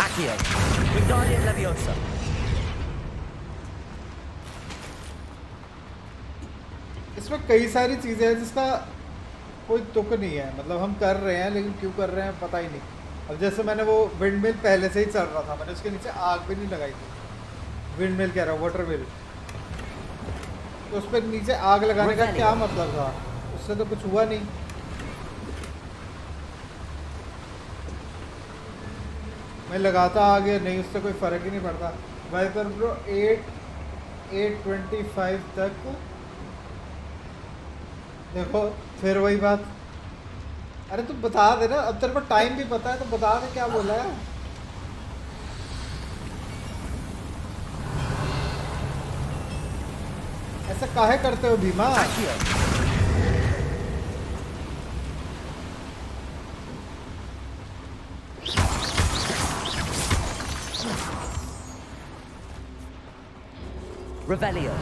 Accio. Wingardium Leviosa. इसमें कई सारी चीजें हैं जिसका कोई तुक नहीं है. मतलब हम कर रहे हैं लेकिन क्यों कर रहे हैं पता ही नहीं. अब जैसे मैंने वो विंड मिल पहले से ही चल रहा था, मैंने उसके नीचे आग भी नहीं लगाई थी. विंड मिल कह रहा हूँ, वाटर मिल. तो उस पर नीचे आग लगाने का क्या मतलब था? उससे तो कुछ हुआ नहीं. मैं लगाता आगे नहीं, उससे कोई फ़र्क ही नहीं पड़ता. भाई पर ब्रो 8:25 तक देखो फिर वही बात. अरे तू बता दे ना, अब तेरे को टाइम भी पता है तो बता दे क्या बोला है. ऐसा काहे करते हो Bhima? Revelio.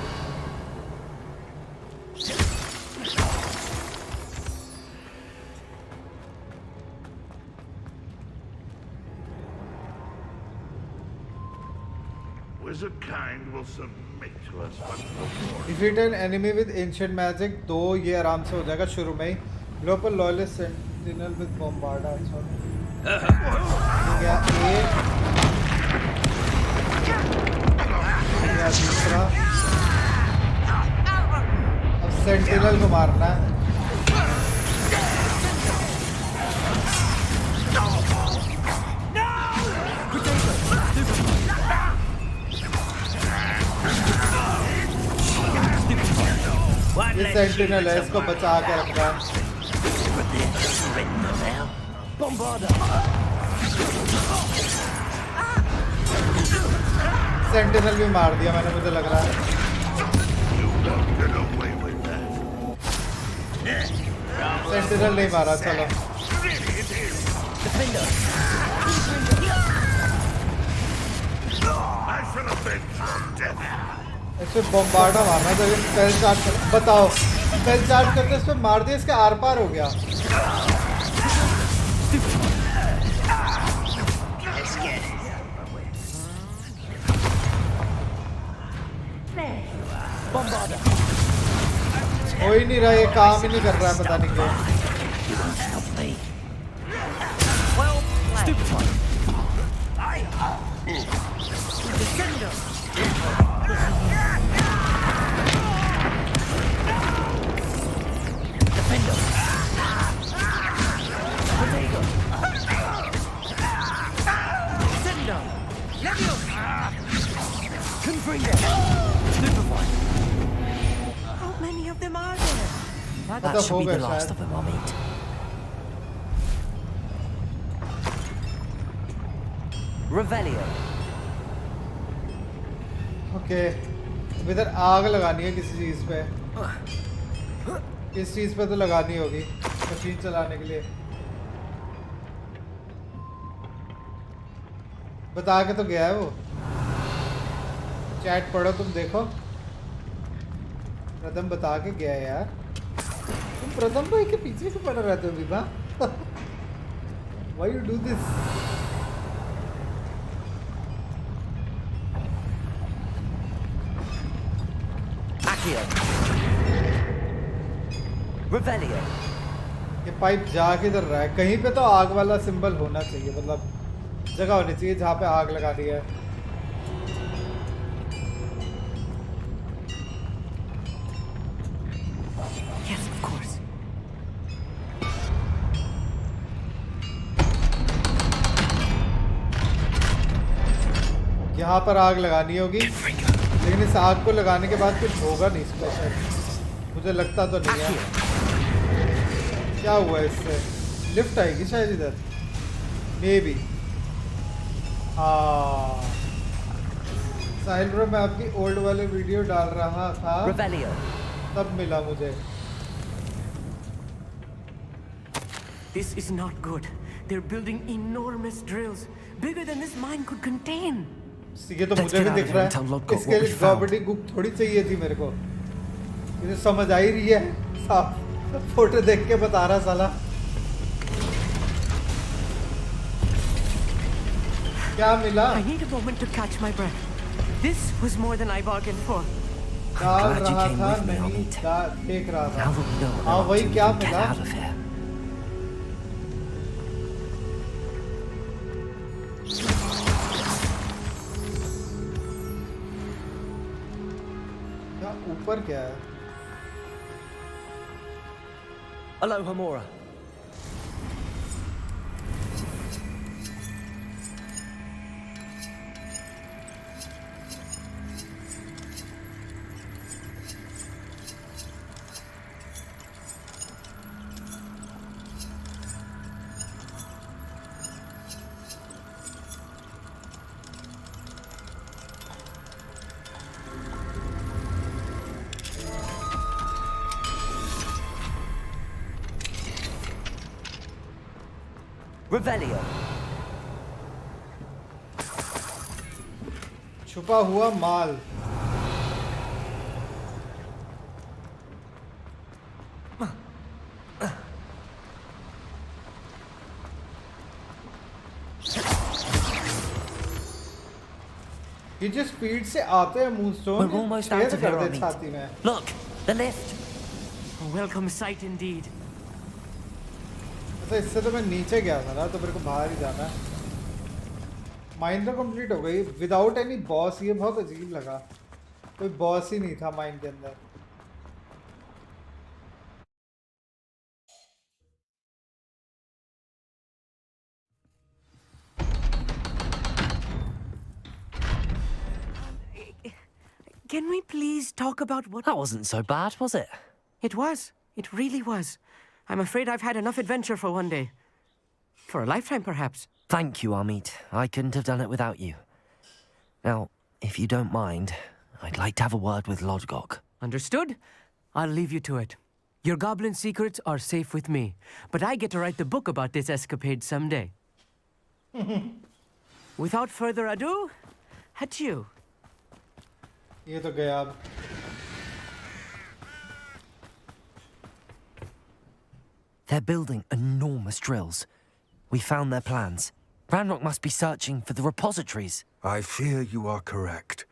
wizard kind will submit to us once more. Defeat an enemy with ancient magic. दो ये आराम से हो जाएगा शुरू में ही. Global lawless sentinel with bombarda. अच्छा ये दूसरा. अब सेंटिनल को मारना है. ये सेंटिनल है, इसको बचा के रखना है. सेंटिनल भी मार दिया मैंने, मुझे लग रहा है। सेंटिनल नहीं मारा, चलो। इसमें बम्बार्डा मारना जब ये स्पेल चार्ज कर, बताओ स्पेल चार्ज करके इस पे मार दिया, इसके आर पार हो गया। हो ही नहीं रहा, ये काम ही नहीं कर रहा है, पता नहीं क्यों। How many of them are there? That should be the last of them, Hogsmeade. Revelio. Okay, इधर आग लगानी है किसी चीज पे। किस चीज पे तो लगानी होगी मशीन चलाने के लिए। बता के तो गया है वो। चैट पढ़ो, तुम देखो। प्रथम बता के गया है यार। तुम प्रथम भाई के पीछे से पड़ रहते हो Vibha. Why you do this? Revelio. ये पाइप जा किधर रहा है? कहीं पे तो आग वाला सिंबल होना चाहिए, मतलब जगह होनी चाहिए जहाँ पे आग लगा दी है। Yes, of course. यहाँ पर आग लगानी होगी, लेकिन इस आग को लगाने के बाद कुछ होगा नहीं स्पेशल, मुझे लगता तो नहीं है। क्या हुआ इससे? लिफ्ट आएगी शायद इधर, मे बी। हाँ साहिल ब्रो, मैं आपकी ओल्ड वाले वीडियो डाल रहा था तब मिला मुझे। This is not good. They're building enormous drills, bigger than this mine could contain. ये तो मुझे भी दिख रहा है। इसके लिए गॉबडी गुक थोड़ी चाहिए थी मेरे को। मुझे समझ आ ही रही है साफ, फोटो देख के बता रहा साला। क्या मिला? I need a moment to catch my breath. This was more than I bargained for. डाल रहा था नहीं, देख रहा था। हाँ वही, क्या मिला? क्या ऊपर क्या है? Aloha Mora. Revelio. छुपा हुआ माल। ये जो स्पीड से आते हैं moonstone, We're almost out of here, छाती में। Look, the lift. A welcome sight indeed. अच्छा, इससे तो मैं नीचे गया था ना, तो मेरे को बाहर ही जाना है। माइन तो कंप्लीट हो गई विदाउट एनी बॉस। ये बहुत अजीब लगा, कोई बॉस ही नहीं था माइन के अंदर। Can we please talk about what... That wasn't so bad, was it? It was. It really was. I'm afraid I've had enough adventure for one day. For a lifetime, perhaps. Thank you, Hogsmeade. I couldn't have done it without you. Now, If you don't mind, I'd like to have a word with Lodgok. Understood? I'll leave you to it. Your goblin secrets are safe with me, but I get to write the book about this escapade someday. Without further ado, adieu. ये तो गया अब. They're building enormous drills. We found their plans. Ranrock must be searching for the repositories. I fear you are correct.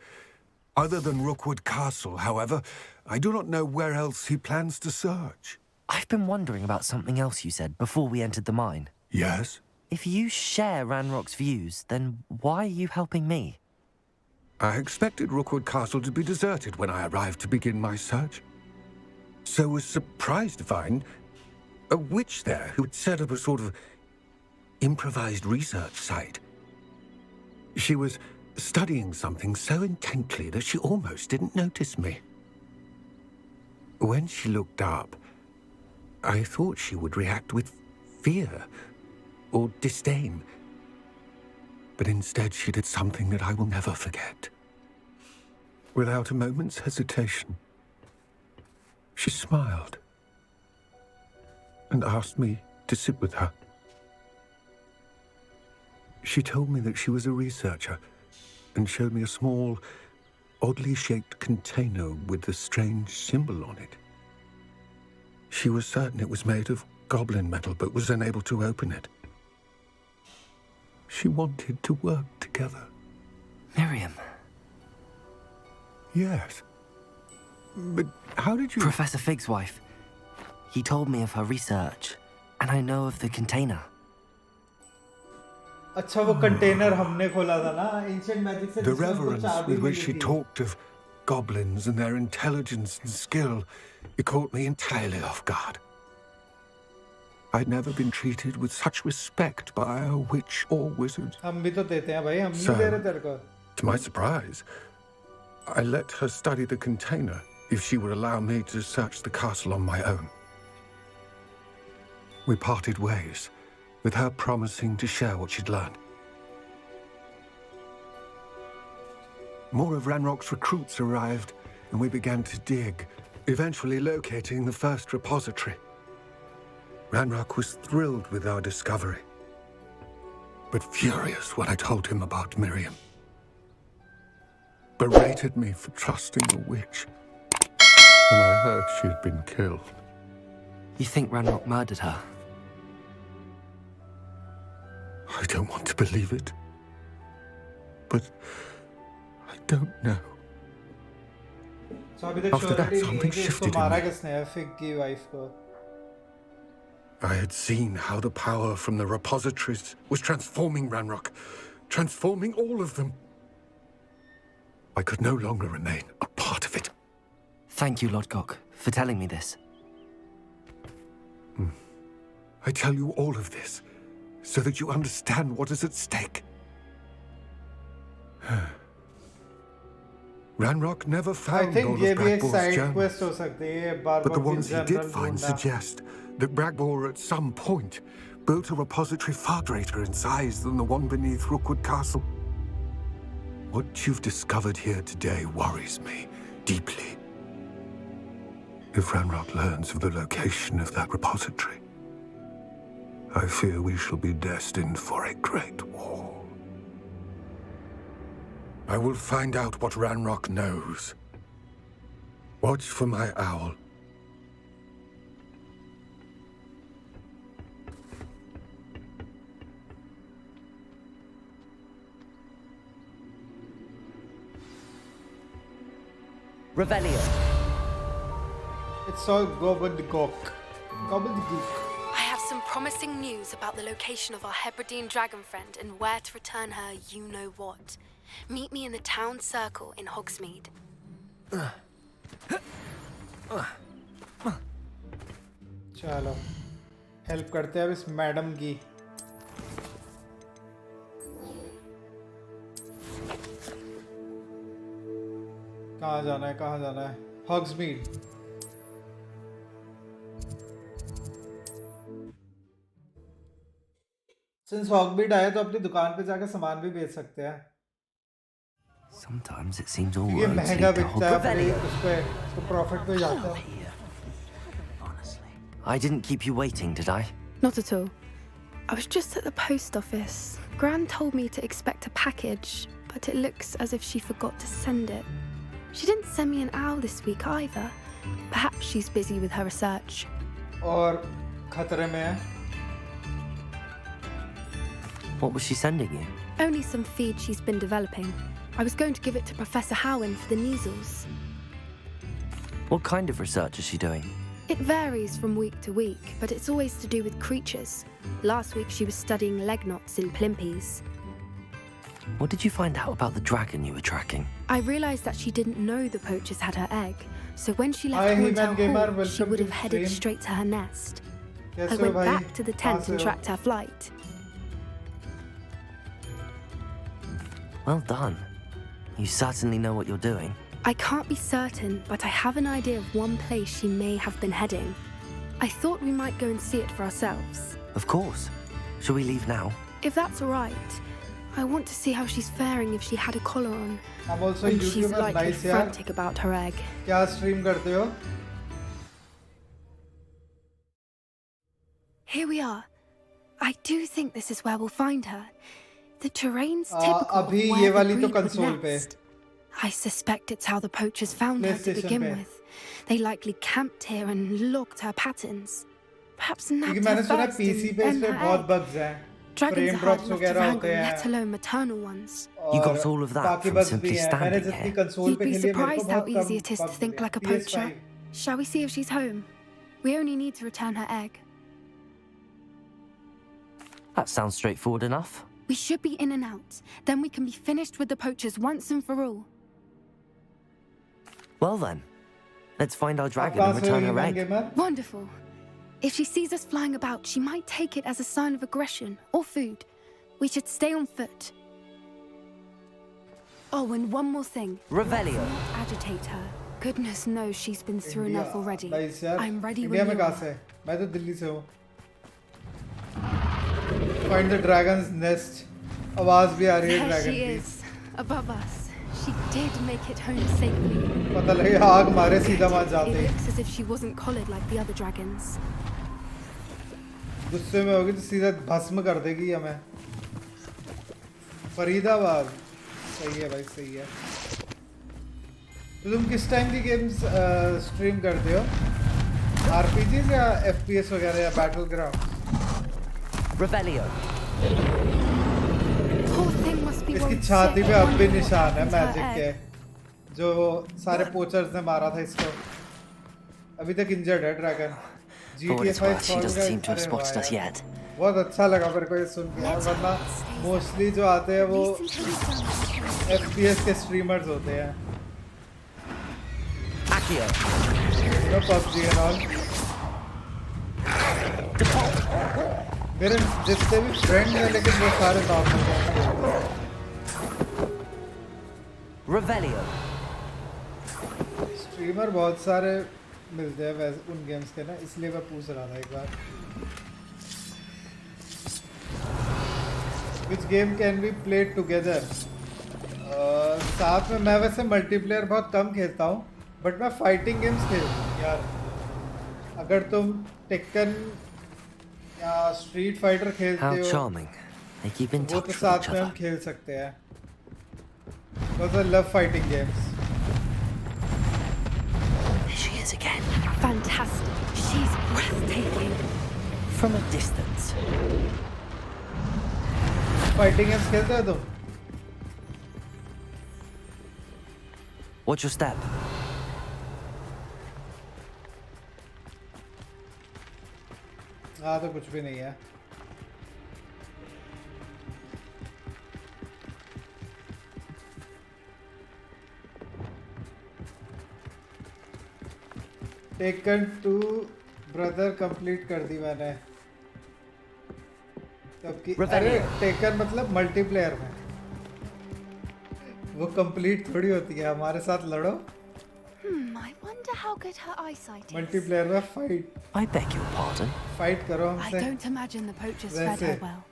Other than Rookwood Castle, however, I do not know where else he plans to search. I've been wondering about something else you said before we entered the mine. Yes? If you share Ranrock's views, then why are you helping me? I expected Rookwood Castle to be deserted when I arrived to begin my search. So was surprised to find a witch there who had set up a sort of improvised research site. She was studying something so intently that she almost didn't notice me. When she looked up, I thought she would react with fear or disdain. But instead she did something that I will never forget. Without a moment's hesitation, she smiled and asked me to sit with her. She told me that she was a researcher and showed me a small, oddly shaped container with a strange symbol on it. She was certain it was made of goblin metal, but was unable to open it. She wanted to work together. Miriam. Yes. But how did you... Professor Fig's wife. He told me of her research, and I know of the container. अच्छा वो container हमने खोला था ना ancient magic से. The reverence with which she talked of goblins and their intelligence and skill, it caught me entirely off guard. I'd never been treated with such respect by a witch or wizard. हम भी तो देते हैं भाई, हम नहीं दे रहे तेरे को. To my surprise, I let her study the container if she would allow me to search the castle on my own. We parted ways, with her promising to share what she'd learned. More of Ranrock's recruits arrived, and we began to dig, eventually locating the first repository. Ranrock was thrilled with our discovery, but furious when I told him about Miriam. Berated me for trusting a witch when I heard she had been killed. You think Ranrock murdered her? I don't want to believe it, but I don't know. After that, something shifted in me. I had seen how the power from the repositories was transforming Ranrock, transforming all of them. I could no longer remain a part of it. Thank you, Lodgok, for telling me this. I tell you all of this so that you understand what is at stake. Ranrock never found all of Bragbor's gems, but the ones he did find suggest that Bragbor at some point built a repository far greater in size than the one beneath Rookwood Castle. What you've discovered here today worries me deeply. If Ranrock learns of the location of that repository, I fear we shall be destined for a great war. I will find out what Ranrock knows. Watch for my owl. Revelio. It's all gobbledygook. Gobbledygook. I have some promising news about the location of our Hebridean dragon friend and where to return her you-know-what. Meet me in the town circle in Hogsmeade. चलो help करते हैं अब इस madam की. कहाँ जाना है, कहाँ जाना है? हॉग्समीड. सिंस हॉग्समीड आए तो अपनी दुकान पे जाकर सामान भी बेच सकते हैं. Sometimes it seems all ये roads महंगा lead to बिकता है Hogsmeade. अपने उस पे उसको प्रॉफिट पे जाता है I didn't keep you waiting, did I? Not at all. I was just at the post office. Gran told me to expect a package, but it looks as if she forgot to send it. She didn't send me an owl this week either. Perhaps she's busy with her research. और खतरे में है. What was she sending you? Only some feed she's been developing. I was going to give it to Professor Howen for the measles. What kind of research is she doing? It varies from week to week, but it's always to do with creatures. Last week she was studying leg knots in plimpies. What did you find out about the dragon you were tracking? I realized that she didn't know the poachers had her egg, so when she Hi, left He-Man Gamer, Horntail Hall, welcome she would to have the headed stream. straight to her nest. कैसे I हो went भाई? back to the tent कहाँ and से हो? tracked her flight. Well done. You certainly know what you're doing. I can't be certain, but I have an idea of one place she may have been heading. I thought we might go and see it for ourselves. Of course. Shall we leave now? If that's all right, I want to see how she's faring if she had a collar on. I'm also And she's YouTuber, likely nice यार. frantic about her egg. क्या stream करते हो? Here we are. I do think this is where we'll find her. The terrain's typical of अभी where ये the वाली तो breed would console पे. nest. I suspect it's how the poachers found her to PlayStation begin पे. with. They likely camped here and logged her patterns. Perhaps क्योंकि nabbed मैंने her सुना first PC and पे then इस पे her बहुत egg. bugs हैं. Dragons Frame are hard drops enough to वगैरह wrangle, होते हैं. let alone maternal ones. You got और all of that बाकी from bugs simply भी हैं. मैंने standing जितनी here. console You'd पे be खेली है मेरे को surprised how बहुत easy come it is to bugs think मिले. like a poacher. PS5. Shall we see if she's home? We only need to return her egg. That sounds straightforward enough. We should be in and out. Then we can be finished with the poachers once and for all. Well then, let's find our dragon कहाँ and से हो return her He-Man egg. Gamer? Wonderful. If she sees us flying about, she might take it as a sign of aggression or food. We should stay on foot. Oh, and one more thing. Revelio. Don't agitate her. Goodness knows she's been through enough already. Nice यार. I'm ready India when में you कहाँ are. से है? मैं तो दिल्ली से हूँ. Find the dragon's nest. आवाज भी आ रही है There dragon she की. is, above us. She did make it home safely. पता लगे आग मारे सीधा वहाँ It जाते. looks as if she wasn't collared like the other dragons. गुस्से में होगी तो सीधा भस्म कर देगी हमें. फरीदाबाद. सही है भाई सही है. तो तुम किस टाइम की गेम्स स्ट्रीम करते हो? RPGs या FPS वगैरह या Battleground? Revelio. Poor thing must be इसकी worried छाती sick, पे अब भी wondering what निशान है happened to her मैजिक के, egg. जो सारे पोचर्स ने मारा था इसको. अभी तक इंजर्ड है dragon. For what GTA it's 5 worth, she doesn't seem to have spotted us yet. बहुत अच्छा लगा मेरे को ये सुन के यार, वरना मोस्टली जो आते हैं वो FPS के स्ट्रीमर्स होते हैं. Accio. You know PUBG and all. मेरे जितने भी फ्रेंड्स हैं लेकिन वो सारे नॉर्मल हैं. Revelio. स्ट्रीमर बहुत सारे मिलते हैं वैसे उन गेम्स के ना, इसलिए मैं पूछ रहा था एक बार. Which game can we play together? साथ में मैं वैसे मल्टीप्लेयर बहुत कम खेलता हूँ, बट मैं फाइटिंग गेम्स खेलता हूँ यार. अगर तुम टेक्कन या स्ट्रीट फाइटर How खेलते हो charming. They keep in वो touch तो with साथ each में हम other. खेल सकते हैं. Because I love fighting games. There she is again. Fantastic. She's breathtaking. From a distance. Fighting games खेलते हो तुम? Watch your step. हाँ तो कुछ भी नहीं है. टेकन 2 ब्रदर कंप्लीट कर दी मैंने. तब की अरे टेकन मतलब मल्टीप्लेयर में, वो कंप्लीट थोड़ी होती है. हमारे साथ लड़ो. I wonder how good her eyesight is. Multiplayer में fight I beg your pardon. Fight करो I हमसे. don't imagine the poachers fed वैसे. her well.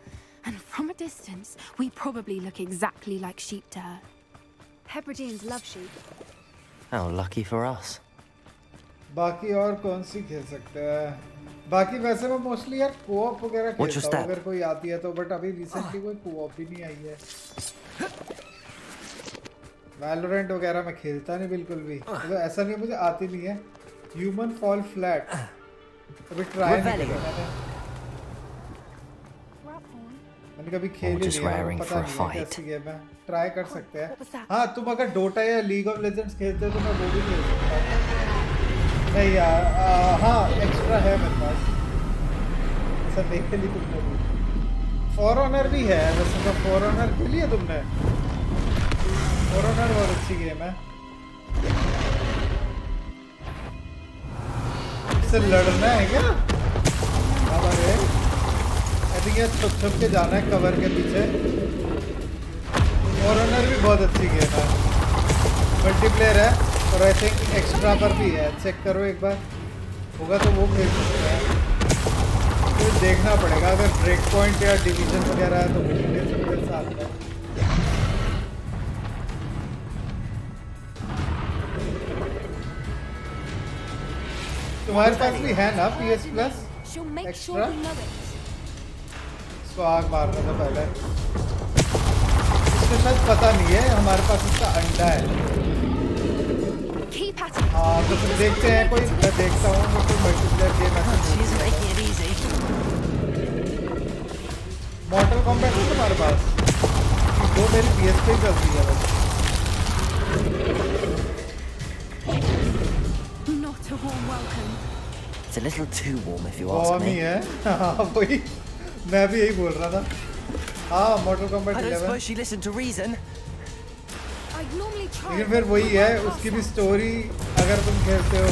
And from a distance, we probably look exactly like sheep to her. Hebrideans love sheep. How lucky for us. बाकी और कौन सी खेल सकते हैं? बाकी वैसे मैं मोस्टली यार कोऑप वगैरह खेलता हूँ अगर कोई आती है तो, बट अभी रिसेंटली कोई कोऑप भी नहीं आई है। वैलोरेंट वगैरह मैं खेलता नहीं बिल्कुल भी, मतलब ऐसा नहीं मुझे आती नहीं है। ह्यूमन फॉल फ्लैट कभी ट्राई नहीं किया मैंने कभी खेल ही नहीं, पता नहीं है कैसी गेम है, ट्राई कर सकते हैं। हाँ तुम अगर डोटा या लीग ऑफ लेजेंड्स खेलते हो तो मैं वो भी खेल सकता हूँ। नहीं यार हाँ एक्स्ट्रा है मेरे पास, ऐसा नहीं खेली तुमने भी। फॉर ऑनर भी है वैसे तो, फॉर ऑनर खेली है तुमने? फॉर ऑनर बहुत अच्छी गेम है, इससे लड़ना है क्या? अरे आई थिंक ये छुप छुप के जाना है कवर के पीछे। फॉर ऑनर भी बहुत अच्छी गेम है, मल्टीप्लेयर है और आई थिंक एक्स्ट्रा पर भी है, चेक करो एक बार, होगा तो वो खेल सकते हैं। तो देखना पड़ेगा, अगर ब्रेक पॉइंट या डिवीजन वगैरह है तो वो भी खेल सकते हैं साथ में। तुम्हारे पास भी है ना PS Plus एक्स्ट्रा? इसको आग मारना था पहले, इसको शायद पता नहीं है हमारे पास इसका अंडा है। हाँ तो फिर देखते हैं, कोई मैं देखता हूँ तो कोई मल्टीप्लेयर गेम है। मॉर्टल कॉम्बैट है तुम्हारे पास? वो मेरी PS पे ही चलती है बस। Not a warm welcome. It's a little too warm if you ask me. है हाँ वही मैं भी यही बोल रहा था। हाँ मॉर्टल combat 11। I don't suppose she listened to reason. लेकिन फिर वही है, उसकी भी स्टोरी अगर तुम खेलते हो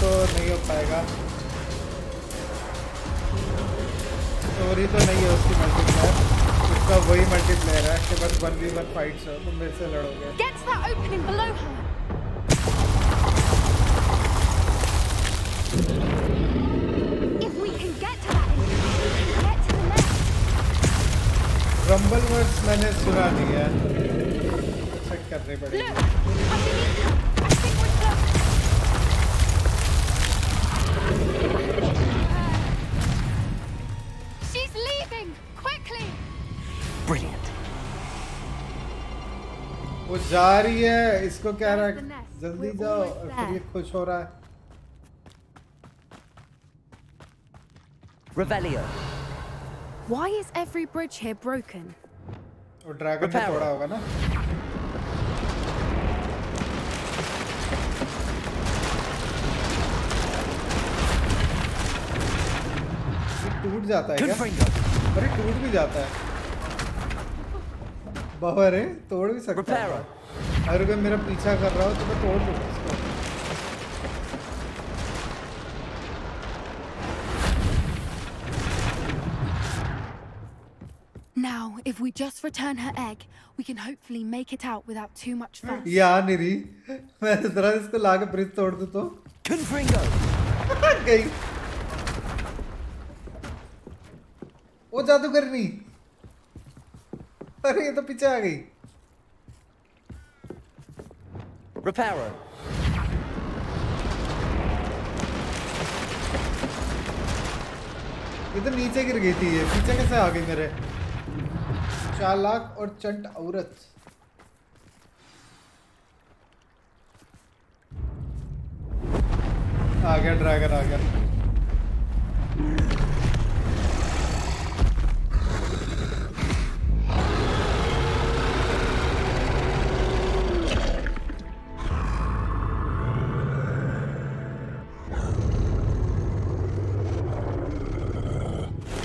तो नहीं हो पाएगा, स्टोरी तो नहीं है उसकी मल्टीप्लेयर, उसका वही मल्टीप्लेयर है कि बस 1v1 फाइट्स हो, तुम मेरे से लड़ोगे। Get to that opening below her. If we can get to that, we can get to the next. रंबलवर्स मैंने सुना नहीं है, चेक करनी पड़ेगी। She's leaving quickly. Brilliant. वो जा रही है, इसको क्या रहा है, जल्दी जाओ, और फिर ये खुश हो रहा है। Revelio. Why is every bridge here broken? वो ड्रैगन ने तोड़ा होगा ना? टूट जाता है क्या? अरे टूट भी जाता है, बाबर है, तोड़ भी सकता है। अगर कोई मेरा पीछा कर रहा हो तो मैं तोड़ दूंगा इसको। Now, if we just return her egg, we can hopefully make it out without too much fuss. यार नहीं रही, मैं जरा इसको लाके ब्रिज तोड़ दूं तो गई। वो जादूगर नहीं, अरे ये तो पीछे आ गई। Reparo. ये तो नीचे गिर गई थी, ये पीछे कैसे आ गई मेरे? चालाक और चंट औरत। आ गया ड्रैगन, आ गया।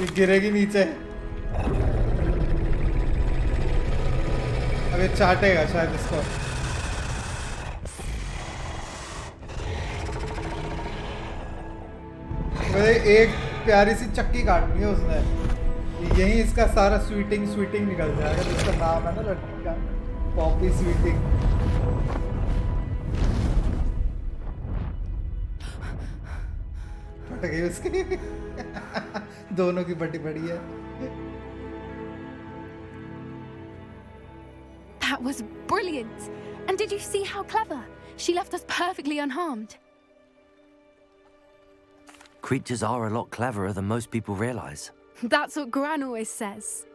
ये गिरेगी नीचे, अब ये चाटेगा शायद इसको। एक प्यारी सी चक्की काटनी है उसने, यही इसका सारा स्वीटिंग निकल जाएगा, जिसका नाम है ना लड़की का, पॉपी स्वीटिंग। फट गई उसकी दोनों की बड़ी बड़ी है। That was brilliant. And did you see how clever? She left us perfectly unharmed. Creatures are a lot cleverer than most people realize. That's what Gran always says.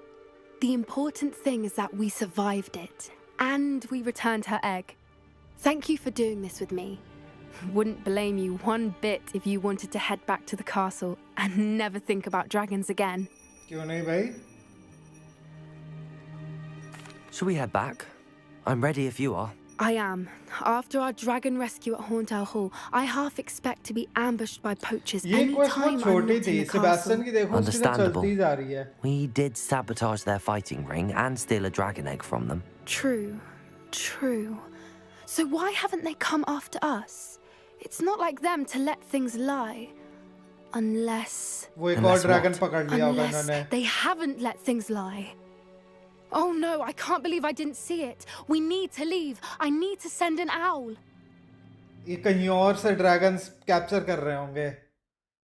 The important thing is that we survived it, and we returned her egg. Thank you for doing this with me. Wouldn't blame you one bit if you wanted to head back to the castle and never think about dragons again. क्यों नहीं भाई? Shall we head back? I'm ready if you are. I am. After our dragon rescue at Hauntel Hall, I half expect to be ambushed by poachers any time I'm not in the castle. Understandable. We did sabotage their fighting ring and steal a dragon egg from them. True. True. So why haven't they come after us? It's not like them to let things lie. Unless they haven't let things lie. Oh no, I can't believe I didn't see it. We need to leave. I need to send an owl. ये कहीं और से dragons capture कर रहे होंगे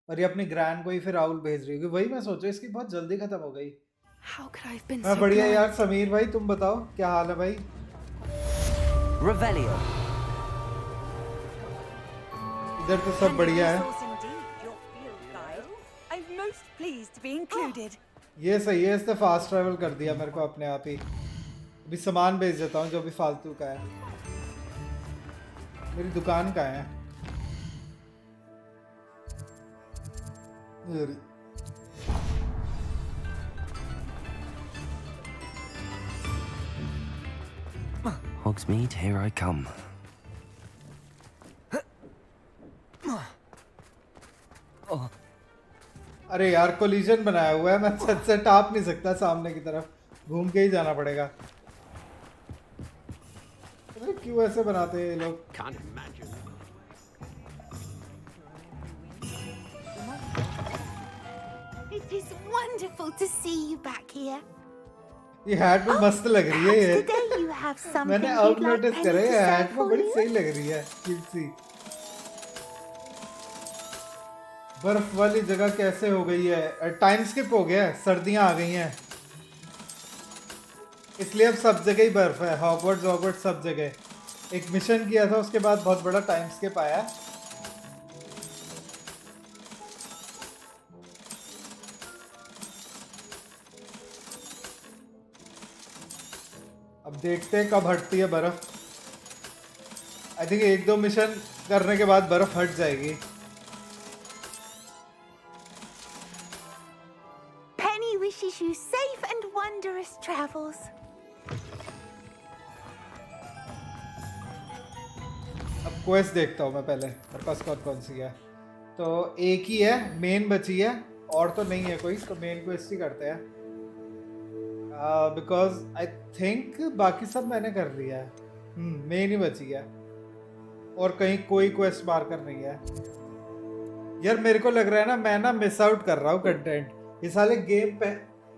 और ये अपनी grand को ही फिर owl भेज रही होगी. वही मैं सोच रहा इसकी बहुत जल्दी खत्म हो गई. How could I have been मैं so बढ़िया blind? यार. समीर भाई तुम बताओ क्या हाल है भाई? Revelio. इधर तो सब बढ़िया है. I'm most pleased to be included. ये सही है. इसने फास्ट ट्रैवल कर दिया मेरे को अपने आप ही. अभी सामान भेज देता हूँ जो भी फालतू का है. मेरी दुकान का है. Hogsmeade, here I come. अरे यार कोलिजन बनाया हुआ है. मैं छत से टाप नहीं सकता सामने की तरफ. घूम के ही जाना पड़ेगा. अरे क्यों ऐसे बनाते हैं ये लोग? It is wonderful to see you back here. ये हैट में मस्त लग रही है ये. Today you have something मैंने you'd अब like नोटिस Penny करा to ये say हैट में for बड़ी you? सही लग रही है. क्यूट सी. बर्फ वाली जगह कैसे हो गई है? टाइम स्किप हो गया है. सर्दियां आ गई हैं इसलिए अब सब जगह ही बर्फ है. हॉगवर्ट्स सब जगह. एक मिशन किया था उसके बाद बहुत बड़ा टाइम स्किप आया. अब देखते हैं कब हटती है बर्फ. आई थिंक 1-2 मिशन करने के बाद बर्फ हट जाएगी. Penny wishes you safe and wondrous travels. अब क्वेस्ट देखता हूँ मैं पहले. मेरे पास कौन सी है. तो एक ही है. मेन बची है और तो नहीं है कोई. तो मेन क्वेस्ट ही करते हैं. बिकॉज आई थिंक बाकी सब मैंने कर लिया है. मेन ही बची है और कहीं कोई क्वेस्ट मार्कर नहीं है. यार मेरे को लग रहा है ना मैं ना मिस आउट कर रहा हूँ कंटेंट. ये साले गेम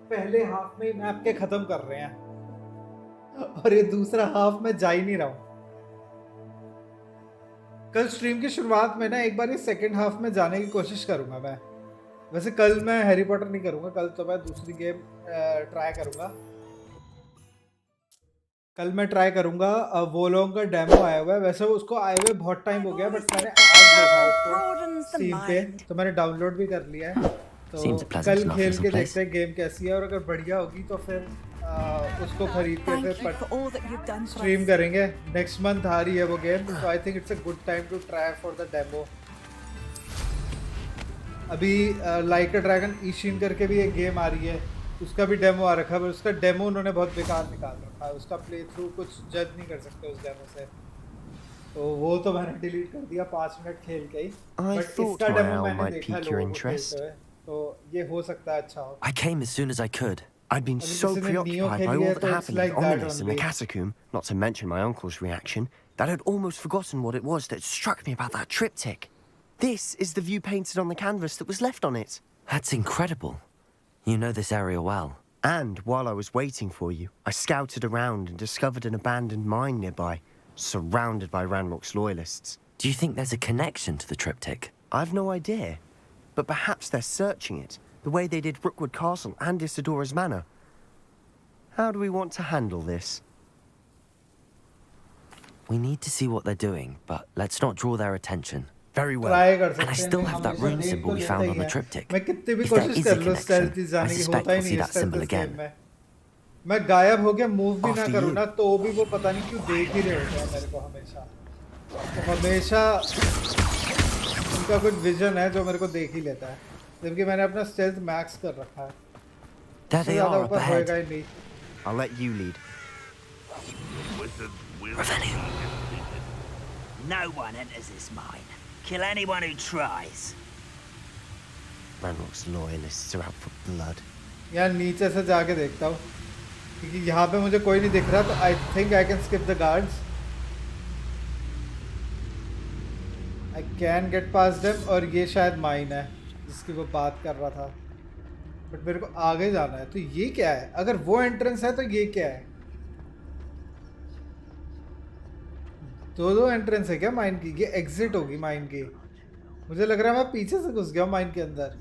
पहले हाफ में ही मैप के खत्म कर रहे हैं और ये दूसरा हाफ में जा ही नहीं रहा हूँ. कल स्ट्रीम की शुरुआत में ना एक बार ये सेकंड हाफ में जाने की कोशिश करूंगा मैं. वैसे कल मैं हैरी पॉटर नहीं करूंगा. कल तो मैं दूसरी गेम ट्राई करूंगा. कल मैं ट्राई करूंगा. वो लोगों का डेमो आया हुआ है. वैसे उसको आए हुए बहुत टाइम हो गया बट मैंने आज देखा उसको स्टीम पे. तो मैंने डाउनलोड भी कर लिया है. तो कल खेल के देखते हैं गेम कैसी है और अगर बढ़िया होगी तो फिर उसको खरीद के फिर स्ट्रीम करेंगे. नेक्स्ट मंथ आ रही है वो गेम. तो I think it's a good time to try for the demo. अभी लाइक अ ड्रैगन ईशिन करके भी एक गेम आ रही है. उसका भी डेमो आ रखा है. उसका डेमो उन्होंने बहुत बेकार निकाल रखा है. उसका प्ले थ्रू कुछ जज नहीं कर सकते उस डेमो से. तो वो तो मैंने डिलीट कर दिया 5 मिनट खेल के ही. बट इसका डेमो मैंने देखा लोगों को खेलते हुए. तो ये हो सकता है अच्छा हो. I came as soon as I could. I'd been so preoccupied by all that happened at Ominous in the catacomb, not to mention my uncle's reaction, that I'd almost forgotten what it was that struck me about that triptych. This is the view painted on the canvas that was left on it. That's incredible. You know this area well. And while I was waiting for you, I scouted around and discovered an abandoned mine nearby, surrounded by Ranrock's loyalists. Do you think there's a connection to the triptych? I've no idea, but perhaps they're searching it, the way they did Rookwood Castle and Isidora's Manor. How do we want to handle this? We need to see what they're doing, but let's not draw their attention. Very well. And I still have that rune symbol we found on the triptych. मैं कितनी भी If there कोशिश is a कर लूं connection, stealthy I जाने की suspect होता ही we'll see नहीं that symbol again. में मैं गायब हो गया मूव भी ना After करूं you. ना तो भी वो पता नहीं क्यों देख ही रहे होते हैं मेरे को हमेशा तो हमेशा उनका कुछ विजन है जो मेरे को देख ही लेता है जबकि मैंने अपना स्टेल्थ मैक्स कर रखा है There they are up ahead. होएगा ही नहीं I'll let you lead. No one enters this mine. Kill anyone who tries. Ranrock's loyalists are out for blood. यार नीचे से जाके देखता हूँ क्योंकि यहाँ पे मुझे कोई नहीं दिख रहा तो I think I can skip the guards. I can get past them और ये शायद माइन है जिसकी वो बात कर रहा था बट मेरे को आगे जाना है तो ये क्या है अगर वो एंट्रेंस है तो ये क्या है दो एंट्रेंस है क्या माइन की ये एग्जिट होगी माइन की मुझे लग रहा है मैं पीछे से घुस गया हूँ माइन के अंदर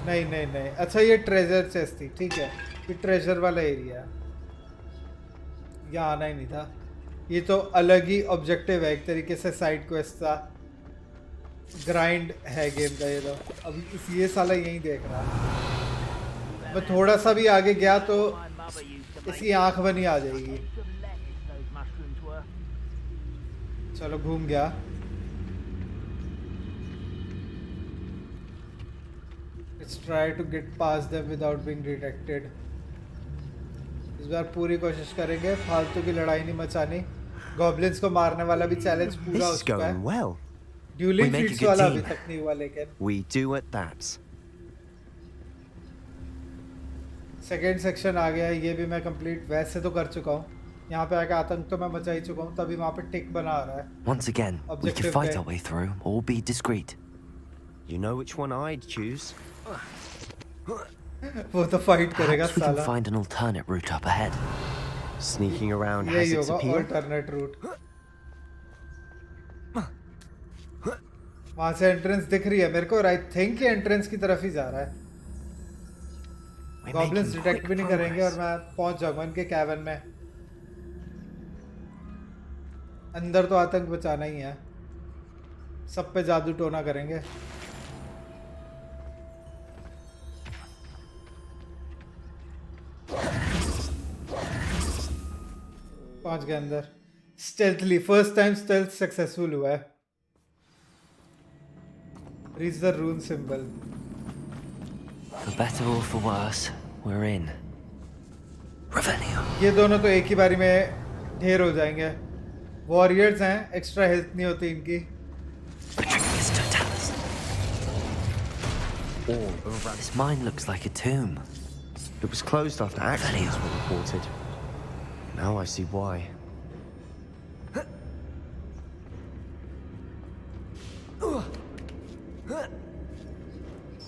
नहीं अच्छा ये ट्रेजर चेस्ट थी ठीक है ये ट्रेजर वाला एरिया यहाँ आना ही नहीं था ये तो अलग ही ऑब्जेक्टिव है एक तरीके से साइड क्वेस्ट था ग्राइंड है गेम का ये तो अभी ये साला यही देख रहा मैं थोड़ा सा भी आगे गया तो इसकी आंख बनी आ जाएगी चलो घूम गया Let's try to get past them without being detected. इस बार पूरी कोशिश करेंगे फालतू की लड़ाई नहीं मचानी गॉब्लिन्स को मारने वाला भी चैलेंज पूरा हो चुका है well. ड्यूलिंग फीट्स वाला अभी तक नहीं हुआ लेकिन We do at that. Second section आ गया है ये भी मैं कंप्लीट वैसे तो कर चुका हूँ यहाँ पे आके आतंक तो मैं मचा ही चुका हूँ तभी वहाँ पे टिक बना आ रहा है Once again, we could fight our way through or be discreet. You know which one I'd choose. वो तो फाइट करेगा Perhaps we साला can find an alternate route up ahead. Sneaking around has यही its होगा appeal. alternate route वहाँ से entrance दिख रही है मेरे को और आई थिंक ये एंट्रेंस की तरफ ही जा रहा है गॉब्लिन्स डिटेक्ट भी नहीं करेंगे और मैं पहुंच जाऊंगा इनके कैबिन में अंदर तो आतंक बचाना ही है सब पे जादू टोना करेंगे पहुंच गए अंदर stealthily first time stealth successful हुआ है reach the rune symbol For better or for worse, we're in. Revelio. ये दोनों तो एक ही बारी में ढेर हो जाएंगे वॉरियर्स हैं एक्स्ट्रा हेल्थ नहीं होती इनकी This mine looks like a tomb. It was closed after accidents were reported. Now I see why.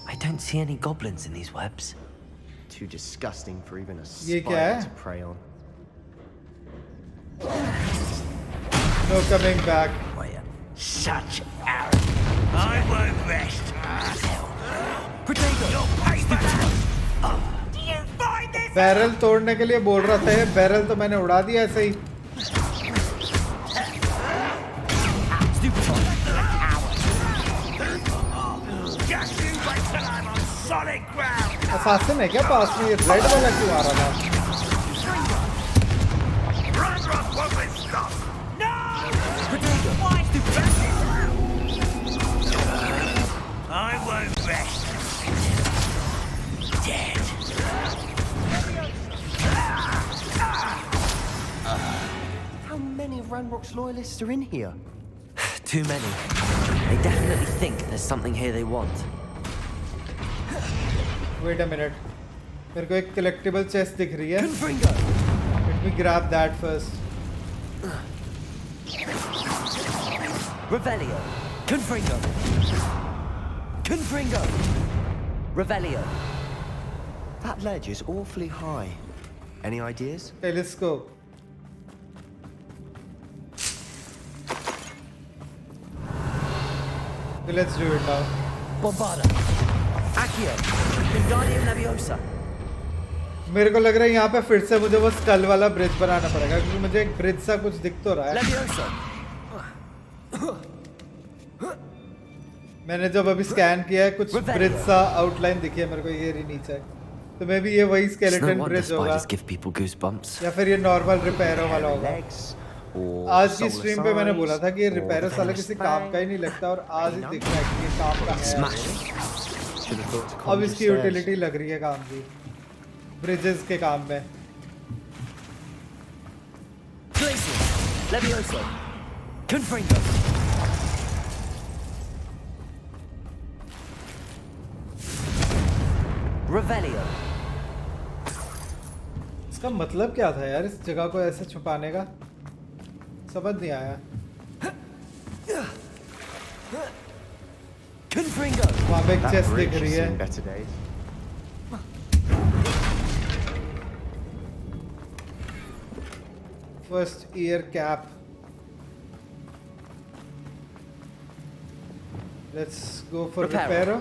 I don't see any goblins in these webs. Too disgusting for even a ये क्या है? spider to prey on. No coming back. Such arrogance. I won't rest. You'll pay for that. Do you find this? Barrel तोड़ने के लिए बोल रहा था ये बैरल तो मैंने उड़ा दिया ऐसे ही Just you wait till I'm on solid ground. Assassin है क्या पास में ये रेड वाला क्यों आ रहा था Ranrock won't be stopped. No! I won't rest. Dead. How many of Ranrock's loyalists are in here? Too many. They definitely think there's something here they want. Wait a minute. मेरे को एक collectible chest दिख रही है. Let me grab that first. Revelio. Confringo. Confringo. Revelio. That ledge is awfully high. Any ideas? Telescope. Okay, let's do it now. Bombarda. Accio. Wingardium Leviosa. मेरे को लग रहा है यहाँ पे फिर से मुझे वो स्कल वाला ब्रिज बनाना पड़ेगा क्योंकि मुझे एक ब्रिज सा कुछ दिख तो रहा है। मैंने जब अभी स्कैन किया है कुछ ब्रिज सा आउटलाइन दिखी है मेरे को ये रही नीचे, तो मे भी ये वही स्केलेटन ब्रिज होगा या फिर ये नॉर्मल रिपेयरो वाला होगा। आज की स्ट्रीम पे मैंने बोला था कि ये रिपेयरो साला किसी काम का ही नहीं लगता और आज ही दिख रहा है कि ये काम का है। अब इसकी यूटिलिटी लग रही है काम की ब्रिजेस के काम में। इसका मतलब क्या था यार इस जगह को ऐसे छुपाने का, समझ नहीं आया। वहाँ पे एक चेस्ट दिख रही है। First year cap. Let's go for reparo.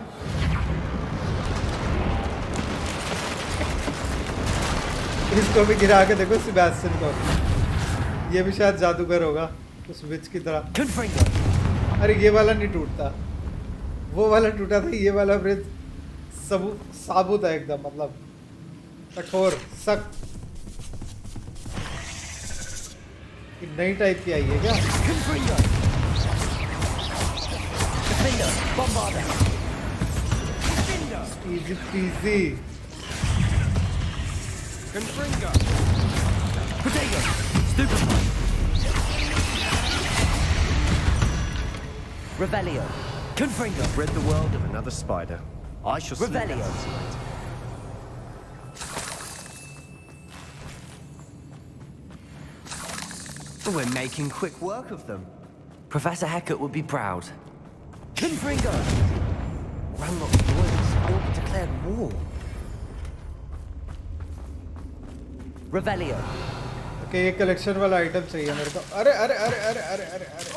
इसको भी गिरा के देखो सेबेस्टियन को, ये भी शायद जादूगर होगा उस विच की तरह। अरे ये वाला नहीं टूटता, वो वाला टूटा था, ये वाला ब्रिज साबुत है एकदम, मतलब कठोर सख्त। नई टाइप की आई है क्या? Easy PG. Revelio. Confringo. Rid the world of another spider. I shall sleep. Revelio. We're making quick work of them. Professor Hecat would be proud. Confringo. Ranrock's boys all declared war. Revelio. Okay, ये collection वाला item चाहिए मेरे को। अरे अरे अरे अरे अरे अरे अरे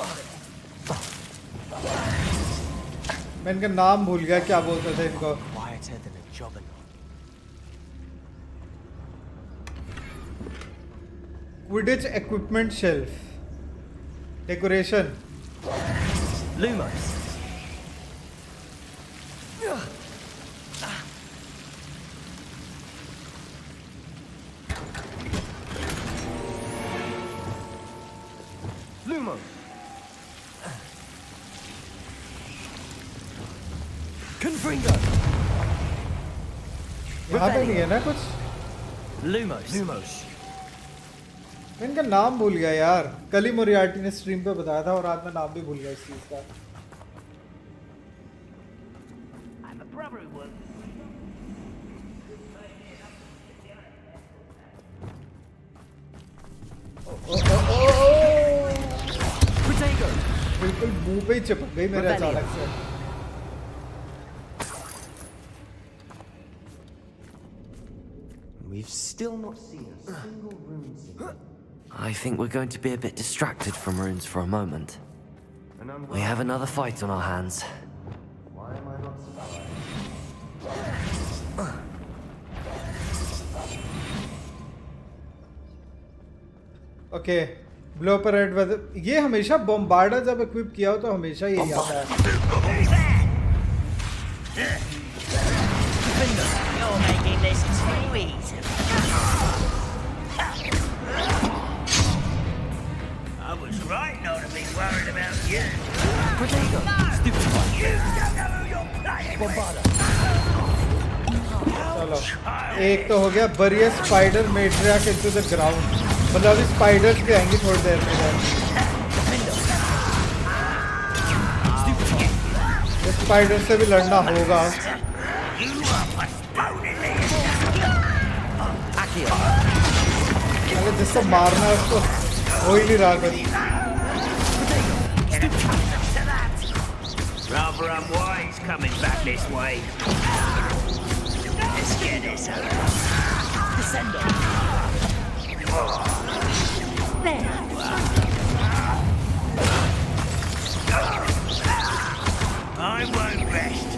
मैं इनका नाम भूल गया, क्या बोलते थे इनको। Quidditch equipment shelf. Decoration. Lumos. Lumos. Confringo. यहाँ पे नहीं है ना कुछ? Lumos. Lumos. मैं इनका नाम भूल गया यार, कल ही मोरियार्टी ने स्ट्रीम पे बताया था और आज मैं नाम भी भूल गया इस चीज का। बिल्कुल मुंह पे ही चिपक गई मेरे अचानक से। We've still not seen a single rune scene. I think we're going to be a bit distracted from runes for a moment. We have another fight on our hands. Why am I not surprised? Okay, blow पर red weather, ये हमेशा बॉम्बार्डर जब equip किया हो तो हमेशा यही आता है। You're making this too easy. I was right not to be worried about you. Protego, stupid one. You don't know who you're playing with. चलो, एक तो हो गया barrier spider matriarch into the ground. मतलब अभी स्पाइडर्स भी आएंगी थोड़ी देर में। स्पाइडर से भी लड़ना होगा। अरे जिसको मारना है उसको हो ही नहीं रहा कुछ। Rather unwise coming back this way. Let's get this over. Descendo. There. I won't rest.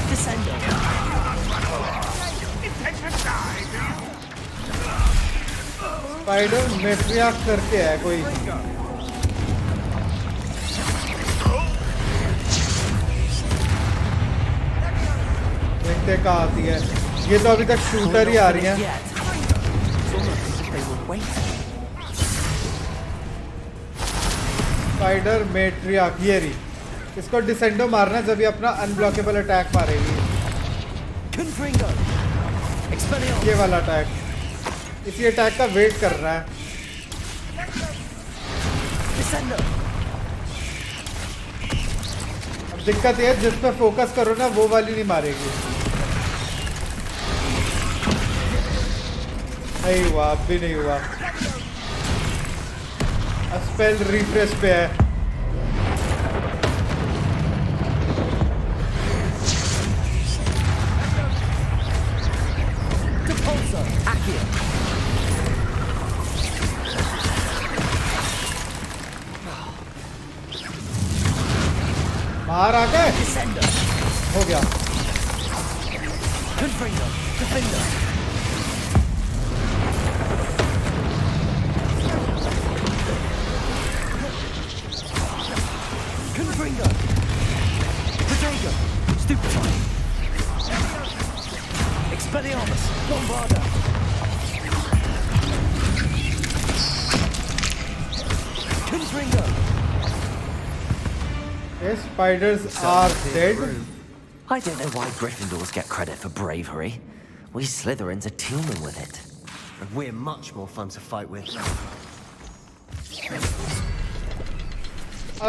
Descendo. Spider matriarch करके है कोई। देखते कहाँ आती है। ये तो अभी तक शूटर ही आ रही है। स्पाइडर मैट्रियार्क ये रही। इसको डिसेंडो मारना जब ये अपना अनब्लॉकेबल अटैक मारेगी। ये वाला अटैक। इसी अटैक का वेट कर रहा है। अब दिक्कत ये है जिस पे फोकस करो ना वो वाली नहीं मारेगी। नहीं हुआ, अब भी नहीं हुआ। स्पेल रिफ्रेश पे है। बाहर आ गए। हो गया। Expelliarmus, Bombarda. Confringo. The spiders are dead. I don't know why Gryffindors get credit for bravery. We Slytherins are teeming with it. And we're much more fun to fight with.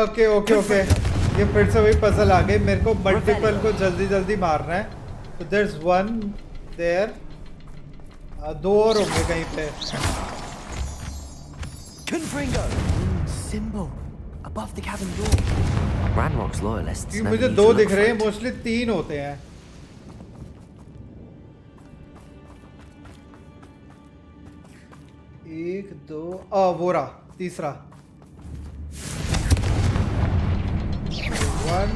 Okay okay okay, ये फिर से वही puzzle आ गई। मेरे को multiple को जल्दी जल्दी मारना है। तो there's one there, दो और होंगे कहीं पे। Confringo, symbol above the cabin door. Ranrock's loyalists never मुझे need दो to look दिख for रहे हैं, it. मोस्टली तीन होते हैं। एक दो वो रहा तीसरा। वन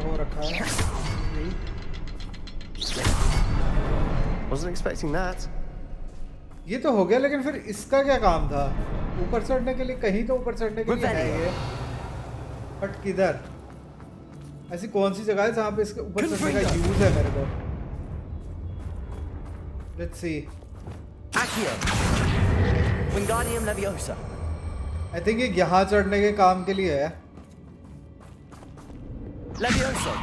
हो रखा है। Wasn't expecting that. ये तो हो गया, लेकिन फिर इसका क्या काम था? ऊपर चढ़ने के लिए, कहीं तो ऊपर चढ़ने के लिए है ये, बट किधर? ऐसी कौन सी जगह है जहाँ पे इसके ऊपर चढ़ने का यूज है मेरे को? Let's see. Accio. Wingardium Leviosa. I think ये यहाँ चढ़ने के काम के लिए है। Leviosa.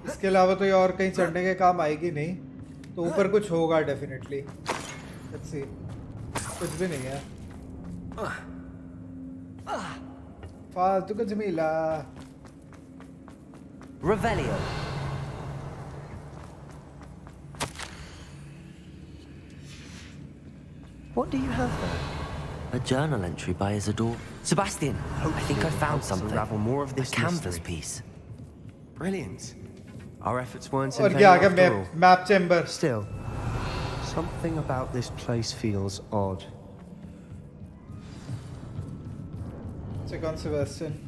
इसके अलावा तो ये और कहीं चढ़ने के काम आएगी नहीं। तो ऊपर कुछ होगा डेफिनेटली। Let's see. कुछ भी नहीं है। फालतू का झमेला। Revelio. What do you have there? A journal entry by Isidore. Sebastian, I think I found something. Unravel more of this a canvas mystery. piece. Brilliant. Our efforts weren't in और vain क्या आ गया? after all. Map chamber. Still, something about this place feels odd. Check on Sebastian.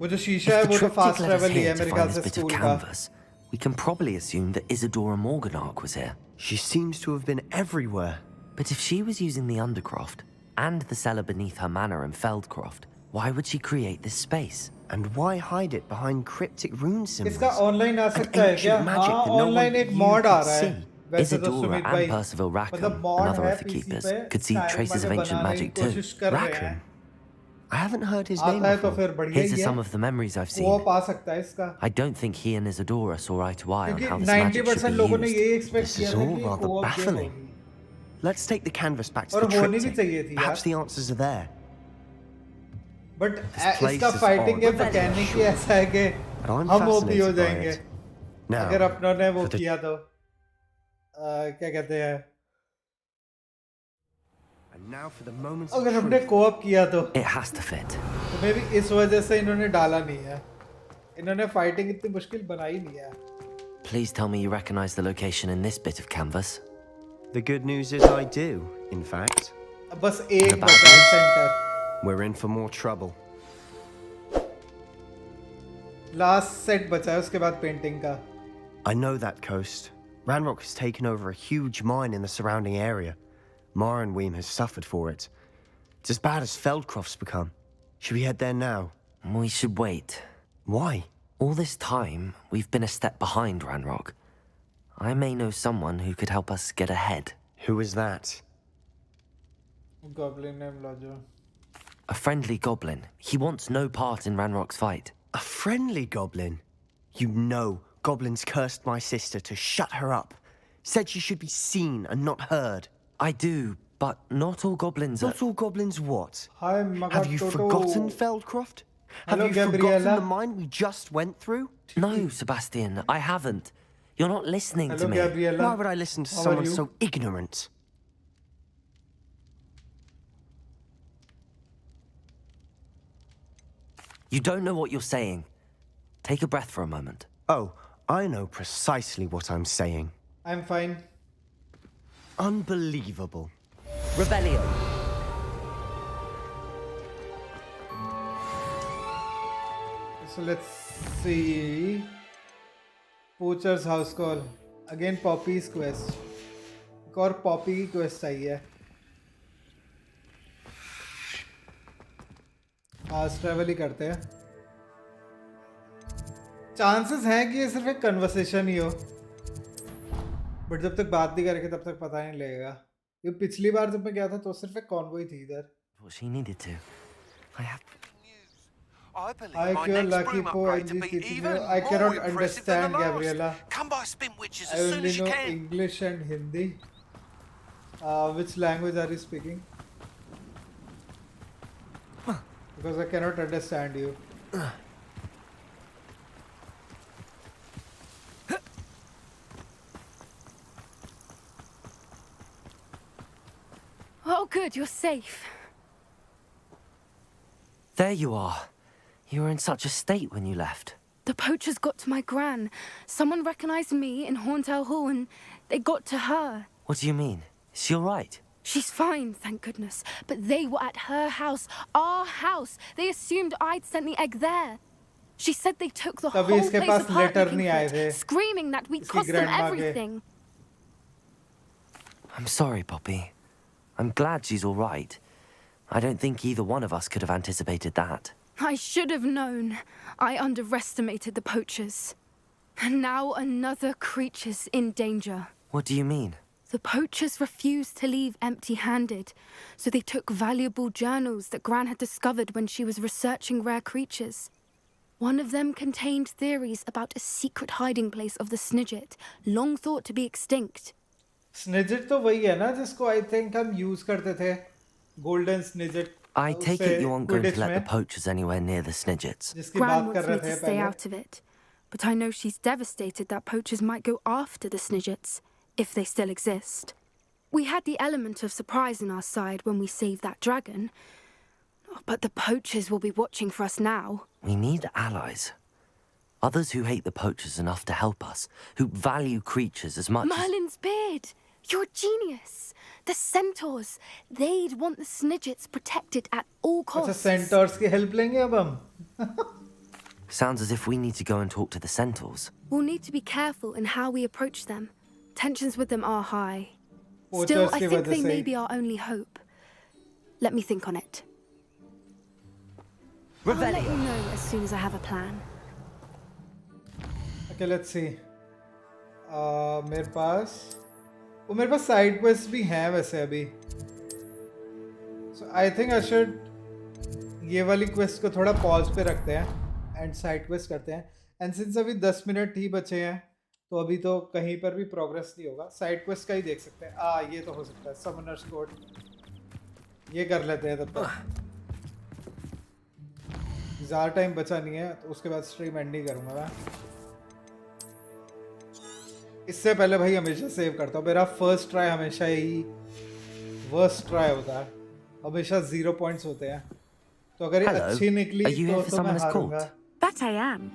वो जो शीशा है If the वो तो triptych fast led us travel he here है to मेरे find ख्याल this से bit of स्कूल का। canvas, we can probably assume that Isidora Morganach was here. She seems to have been everywhere. But if she was using the Undercroft and the cellar beneath her manor in Feldcroft, why would she create this space? And why hide it behind cryptic rune symbols? इसका online uh An सकता है क्या? ancient magic हाँ, that no one online एक you mod uh could रहा है। see. वैसे तो Isidora सुमित and भाई, Percival Rackham, मतलब मॉड another है of the पीसी keepers, पे, could see Skyrim traces of वाले ancient बनाने की magic too. कोशिश कर रहे हैं। Rackham? I haven't heard his आता name है तो before. फिर बढ़िया Here's ही है। some of the memories I've seen. Co-op आ सकता है इसका। I don't think he and Isidora saw eye to eye on क्योंकि how this magic 90% should लोगों be ने used. ये एक्सपेक्ट This किया is था all कि rather कोऑप गेम baffling. होगी। Let's take the canvas back to और the होनी भी triptych. चाहिए थी यार। Perhaps the answers are there. But place इसका is फाइटिंग odd. के मैकेनिक ही ऐसा है कि But I'm हम ओपी हो fascinated by जाएंगे it. Now, अगर अपनों ने वो for the- किया तो। क्या कहते हैं? And now for the moments अगर of हमने truth. कोऑप किया तो It has to fit. मे भी इस वजह से इन्होंने डाला नहीं है। इन्होंने फाइटिंग इतनी मुश्किल बनाई नहीं है। Please tell me you recognize the location in this bit of canvas. The good news is I do, in fact. अब बस एक The bad बचा है news? Centre. We're in for more trouble. Last set बचा है उसके बाद painting का। I know that coast. Ranrock has taken over a huge mine in the surrounding area. Marrenweem has suffered for it. It's as bad as Feldcroft's become. Should we head there now? We should wait. Why? All this time, we've been a step behind Ranrock. I may know someone who could help us get ahead. Who is that? Goblin name Lajo. A friendly goblin. He wants no part in Ranrock's fight. A friendly goblin? You know goblins cursed my sister to shut her up. Said she should be seen and not heard. I do, but not all goblins Not all goblins what? Hi, Have you forgotten Feldcroft? Hello, Have you Gabriella. forgotten the mine we just went through? No, Sebastian, I haven't. You're not listening to me. Gabriella. Why would I listen to How are someone you? so ignorant? You don't know what you're saying. Take a breath for a moment. Oh, I know precisely what I'm saying. I'm fine. Unbelievable. Rebellion. So let's see. Poacher's house call. Again Poppy's quest. एक और Poppy की quest चाहिए. Fast travel ही करते हैं. Chances हैं कि ये सिर्फ एक कन्वर्सेशन ही हो, बट जब तक बात नहीं करेंगे तब तक पता नहीं लगेगा. ये पिछली बार जब मैं गया था तो सिर्फ एक कॉन्वॉय थी इधर. What she needed to. I believe I my feel next lucky broom for upgrade to be NGT. even I cannot more impressive than understand the last. Gabriella. Come by spin witches I as soon only as you know can. English and Hindi. Which language are you speaking? Because I cannot understand you. Oh, good, you're safe. There you are. You were in such a state when you left. The poachers got to my gran. Someone recognized me in Hauntel Hall and they got to her. What do you mean? Is she all right? She's fine, thank goodness. But they were at her house, our house. They assumed I'd sent the egg there. She said they took the whole तभी इसके place पास apart letter looking नहीं for आए it, थे. screaming that we'd इसकी cost them grandma के. everything. I'm sorry, Poppy. I'm glad she's all right. I don't think either one of us could have anticipated that. I should have known. I underestimated the poachers. And now another creature's in danger. What do you mean? The poachers refused to leave empty-handed, so they took valuable journals that Gran had discovered when she was researching rare creatures. One of them contained theories about a secret hiding place of the Snidget, long thought to be extinct. Snidget तो वही है ना जिसको I think हम use करते थे. Golden Snidget. I take it you aren't going to Quidditch let the में, poachers anywhere near the Snidgets. जिसकी Gran बात कर wants me रहे to थे stay पहले. out of it, but I know she's devastated that poachers might go after the Snidgets, if they still exist. We had the element of surprise on our side when we saved that dragon, but the poachers will be watching for us now. We need allies. Others who hate the poachers enough to help us, who value creatures as much as... Merlin's beard! You're a genius! The centaurs! They'd want the Snidgets protected at all अच्छा costs. centaurs की help लेंगे अब हम. Sounds as if we need to go and talk to the centaurs. We'll need to be careful in how we approach them. Tensions with them are high. Poachers Still, I की think वजह they से may he. be our only hope. Let me think on it. Revelio. I'll let you know as soon as I have a plan. Okay, let's see. मेरे पास side quests भी हैं वैसे अभी. So I think I should ये वाली quest को थोड़ा pause पे रखते हैं and side quest करते हैं. And since अभी 10 मिनट ही बचे हैं तो अभी तो कहीं पर भी progress नहीं होगा. Side quest का ही देख सकते हैं. ये तो हो सकता है Summoner's Code. ये कर लेते हैं तब तक. ज़्यादा टाइम बचा नहीं है तो उसके बाद स्ट्रीम एंड नहीं करूँगा मैं. इससे पहले भाई हमेशा सेव करता हूँ. मेरा फर्स्ट ट्राई हमेशा ही वर्स्ट ट्राई होता है. हमेशा 0 पॉइंट्स होते हैं. तो अगर ये अच्छी निकली तो मैं हारूंगा. That I am.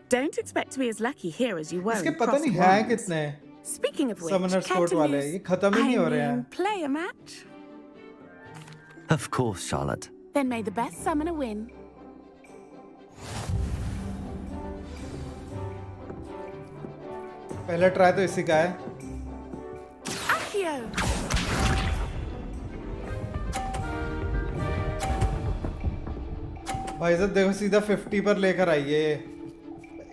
Don't expect to be as lucky here as you were. इसके पता नहीं हैं कितने. Speaking of which, Summoner's Court वाले ये खत्म ही नहीं हो रहे हैं. Play a match. Of course, Charlotte. Then may the best summoner win. पहला ट्राई तो इसी का है. Accio! भाई साहब देखो सीधा 50 पर लेकर आइए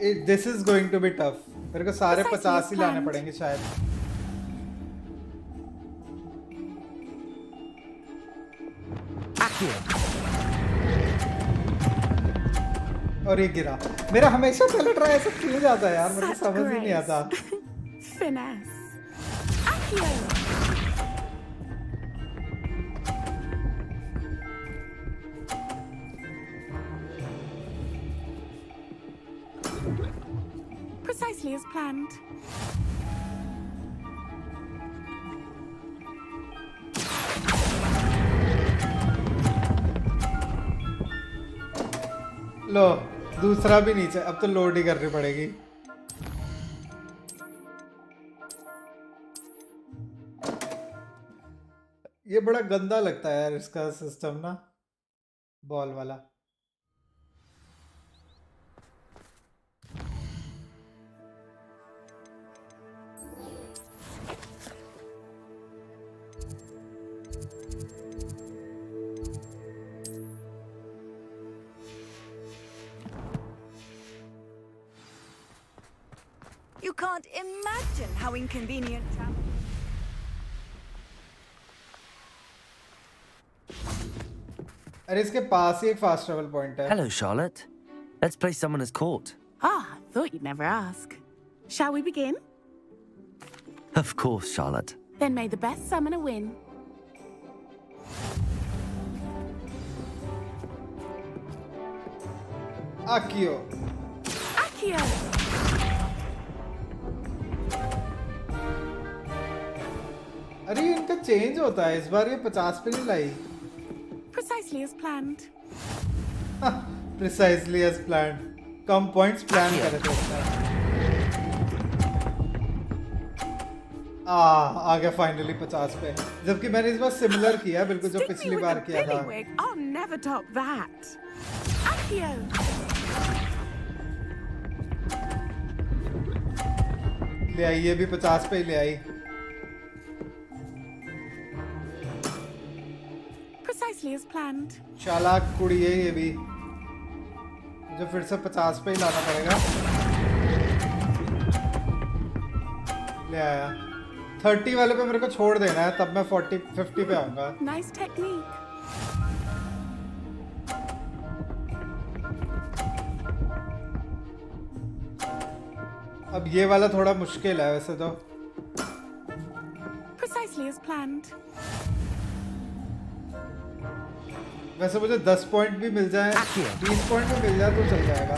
ये। This is going to be tough. मेरे को सारे 50 ही लाने पड़ेंगे शायद। और ये गिरा। मेरा हमेशा पहले ट्राई ऐसा क्यों जाता है यार, मुझे समझ ही नहीं आता। Finesse. Accio! Precisely as planned. लो दूसरा भी नीचे, अब तो लोड ही करनी पड़ेगी। ये बड़ा गंदा लगता है यार इसका सिस्टम ना, बॉल वाला। You can't imagine how inconvenient travel. अरे इसके पास ही एक फास्ट ट्रैवल पॉइंट है। Hello, Charlotte. Let's play someone as caught. Ah, thought you'd never ask. Shall we begin? Of course, Charlotte. Then may the best summoner win. Accio. Accio! अरे इनका change होता है, इस बार ये 50 पे नहीं लाई। Precisely as planned. Precisely as planned. कम points plan करे थे उसने। आ गया फाइनली 50 पे, जबकि मैंने इस बार सिमिलर किया बिल्कुल जो पिछली बार किया था। I'll never top that. Accio! ले आई, ये भी 50 पे ही ले आई। Precisely as planned. चालाक कुड़ी है ये भी, मुझे फिर से 50 पे ही लाना पड़ेगा। ले आया। 30 वाले पे मेरे को छोड़ देना है, तब मैं 50 पे आऊंगा। Nice technique. अब ये वाला थोड़ा मुश्किल है वैसे तो। Precisely as planned. वैसे मुझे 10 पॉइंट भी मिल जाए, 20 पॉइंट भी मिल जाए तो चल जाएगा,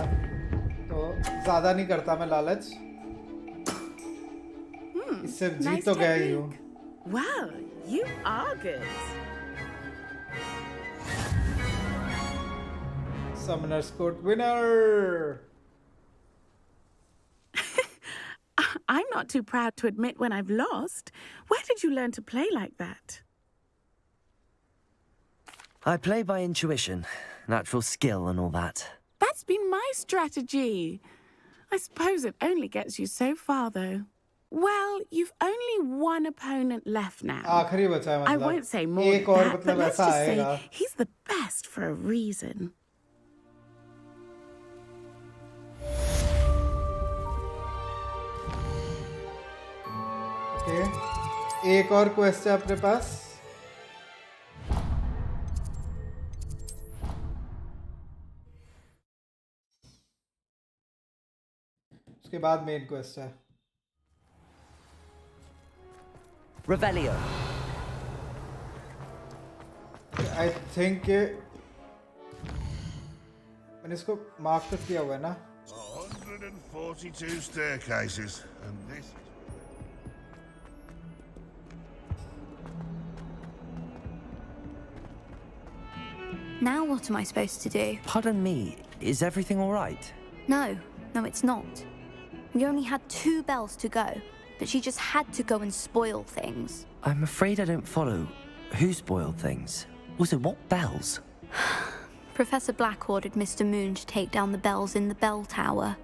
तो ज्यादा नहीं करता मैं लालच। इससे जीत तो गया ही हूँ। Well, you are good. Summoner's Court winner. I'm not too proud to admit when I've lost. Where did you learn to play like that? I play by intuition, natural skill and all that. That's been my strategy. I suppose it only gets you so far, though. Well, you've only one opponent left now. आखिरी बचा है मतलब। I won't say more than एक और that, but मतलब let's ऐसा just आएगा। say he's the best for a reason. Okay. एक और क्वेस्ट है अपने पास। उसके बाद मेन क्वेस्ट है। Revelio. I think मैंने इसको मार्क तो किया हुआ है ना। 142 staircases, and this. Now what am I supposed to do? Pardon me, is everything all right? No, it's not. We only had 2 bells to go, but she just had to go and spoil things. I'm afraid I don't follow. Who spoiled things? Also, what bells? Professor Black ordered Mr. Moon to take down the bells in the bell tower.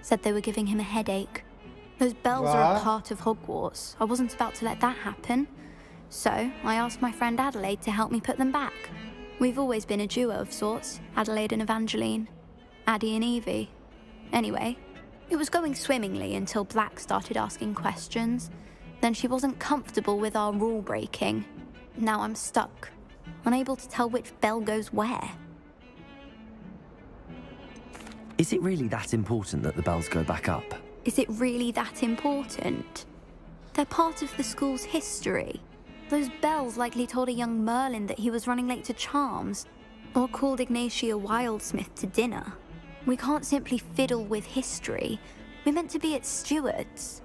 Said they were giving him a headache. Those bells are a part of Hogwarts. I wasn't about to let that happen. So I asked my friend Adelaide to help me put them back. We've always been a duo of sorts, Adelaide and Evangeline. Addie and Evie. Anyway, it was going swimmingly until Black started asking questions. Then she wasn't comfortable with our rule breaking. Now I'm stuck, unable to tell which bell goes where. Is it really that important that the bells go back up? Is it really that important? They're part of the school's history. Those bells likely told a young Merlin that he was running late to charms, or called Ignatia Wildsmith to dinner. We can't simply fiddle with history. We're meant to be its stewards.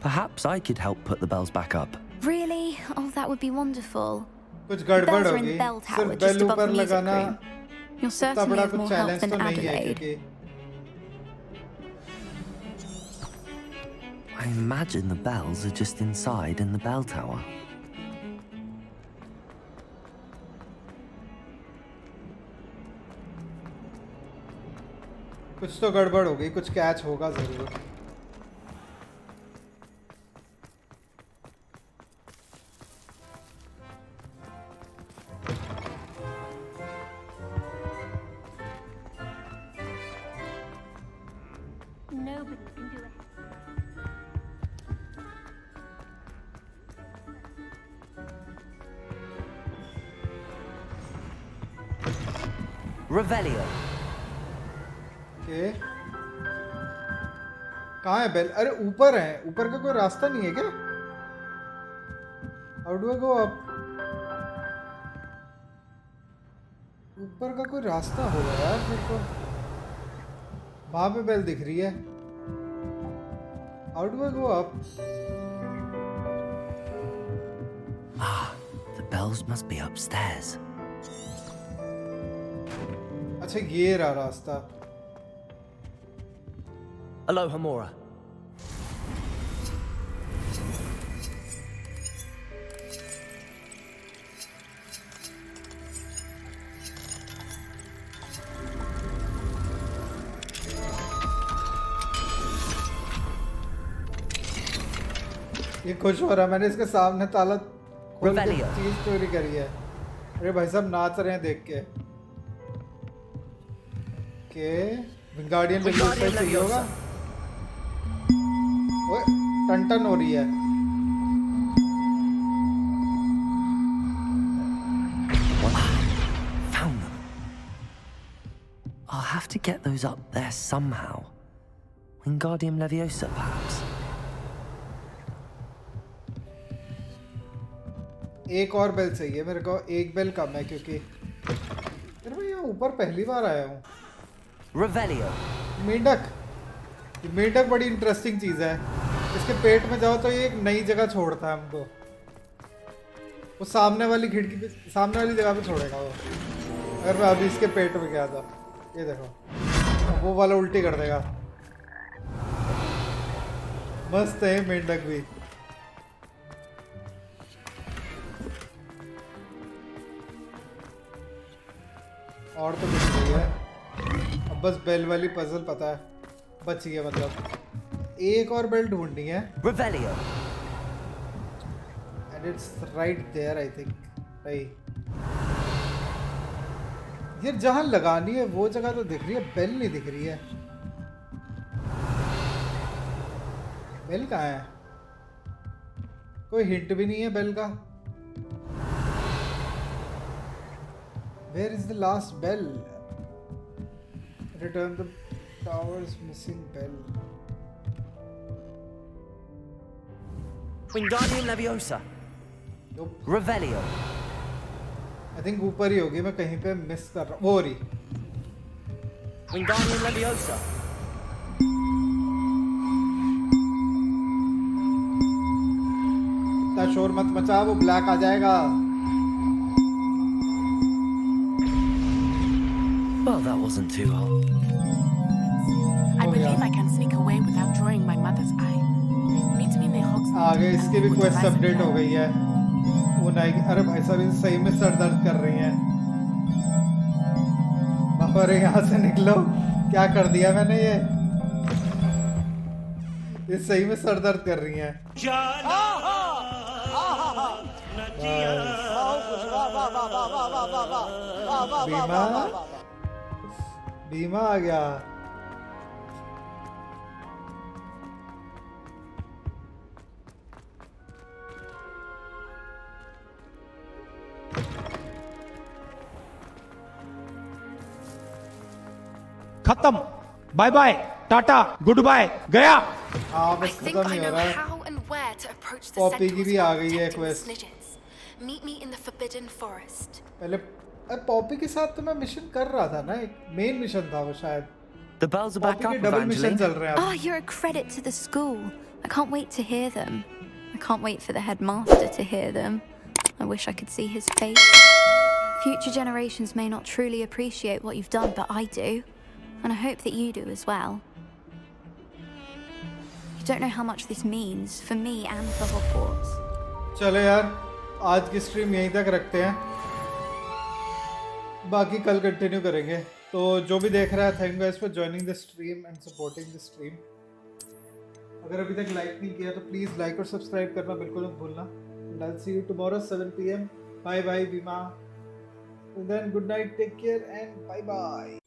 Perhaps I could help put the bells back up. Really? Oh, that would be wonderful. कुछ The गड़बड़ bells are in होगी the bell tower सिर्फ just bell above the ऊपर music लगाना room. You're इतना certainly बड़ा of कुछ more help challenge than तो नहीं है Adelaide. क्योंकि I imagine the bells are just inside in the bell tower. कुछ तो गड़बड़ होगी कुछ कैच होगा जरूर Nobody can do it. Revelio. Okay कहाँ है बेल अरे ऊपर है ऊपर का कोई रास्ता नहीं है क्या how do I go up ऊपर का कोई रास्ता होगा यार फिर तो वहां पे बेल दिख रही है how do I go up The bells must be upstairs. अच्छा ये रहा रास्ता Aloha Mora. ये खुश हो रहा है मैंने इसके सामने ताला खोल के चीज चोरी करी है अरे भाई साहब नाच रहे हैं देख के के विंगार्डियन लेवियोसा सही होगा ओए टन हो रही है Found them. I'll have to get those up there somehow. Wingardium Leviosa, perhaps. एक और बेल चाहिए मेरे को एक बेल कम है क्योंकि यार मैं यहाँ ऊपर पहली बार आया हूँ Revelio. मेंढक बड़ी इंटरेस्टिंग चीज है इसके पेट में जाओ तो ये एक नई जगह छोड़ता है हमको वो सामने वाली खिड़की पे सामने वाली जगह पे छोड़ेगा वो अगर मैं अभी इसके पेट में गया था ये देखो वो वाला उल्टी कर देगा मस्त है मेंढक भी और तो कुछ नहीं है अब बस बेल वाली पजल पता है बच गया मतलब एक और बेल ढूंढनी है Revelio. and it's right there I think भाई ये जहाँ लगानी है वो जगह तो दिख रही है बेल नहीं दिख रही है बेल कहाँ है कोई हिंट भी नहीं है बेल का Where is the last bell? Return the tower's missing bell. Wingardium Leviosa. Nope. Revelio. I think ऊपर ही होगी मैं कहीं पे मिस कर रहा हूँ वो रही Wingardium Leviosa. इतना शोर मत मचा वो ब्लैक आ जाएगा Well, that wasn't too hard. I believe I can sneak away without drawing my mother's eye. Meet me near Hogsmeade. आगे इसकी भी क्वेस्ट अपडेट हो गई है वो नहीं अरे भाई साहब ये सही में सर दर्द कर रही हैं बाहर यहाँ से निकलो क्या कर दिया मैंने ये ये सही में सर दर्द कर रही हैं। बीमा बीमा आ गया। खत्म, bye bye, tata, goodbye, गया। हाँ बस खत्म ही हो रहा है। पॉपी की भी आ गई है क्वेस्ट। पहले पॉपी के साथ तो मैं मिशन कर रहा था ना, एक मेन मिशन था वो शायद। The bells are back up, double mission चल रहे हैं अब। Oh, you're a credit to the school. I can't wait to hear them. I can't wait for the headmaster to hear them. I wish I could see his face. Future generations may not truly appreciate what you've done, but I do. And I hope that you do as well. You don't know how much this means for me and for Hogwarts. चलो यार, आज की stream यहीं तक रखते हैं, बाकी कल कंटिन्यू करेंगे। तो जो भी देख रहा है, thank you guys for joining the stream and supporting the stream. अगर अभी तक लाइक नहीं किया तो प्लीज़ लाइक और सब्सक्राइब करना बिल्कुल मत भूलना। And I will see you tomorrow 7 PM। Bye bye बीमा, and then good night, take care and bye bye.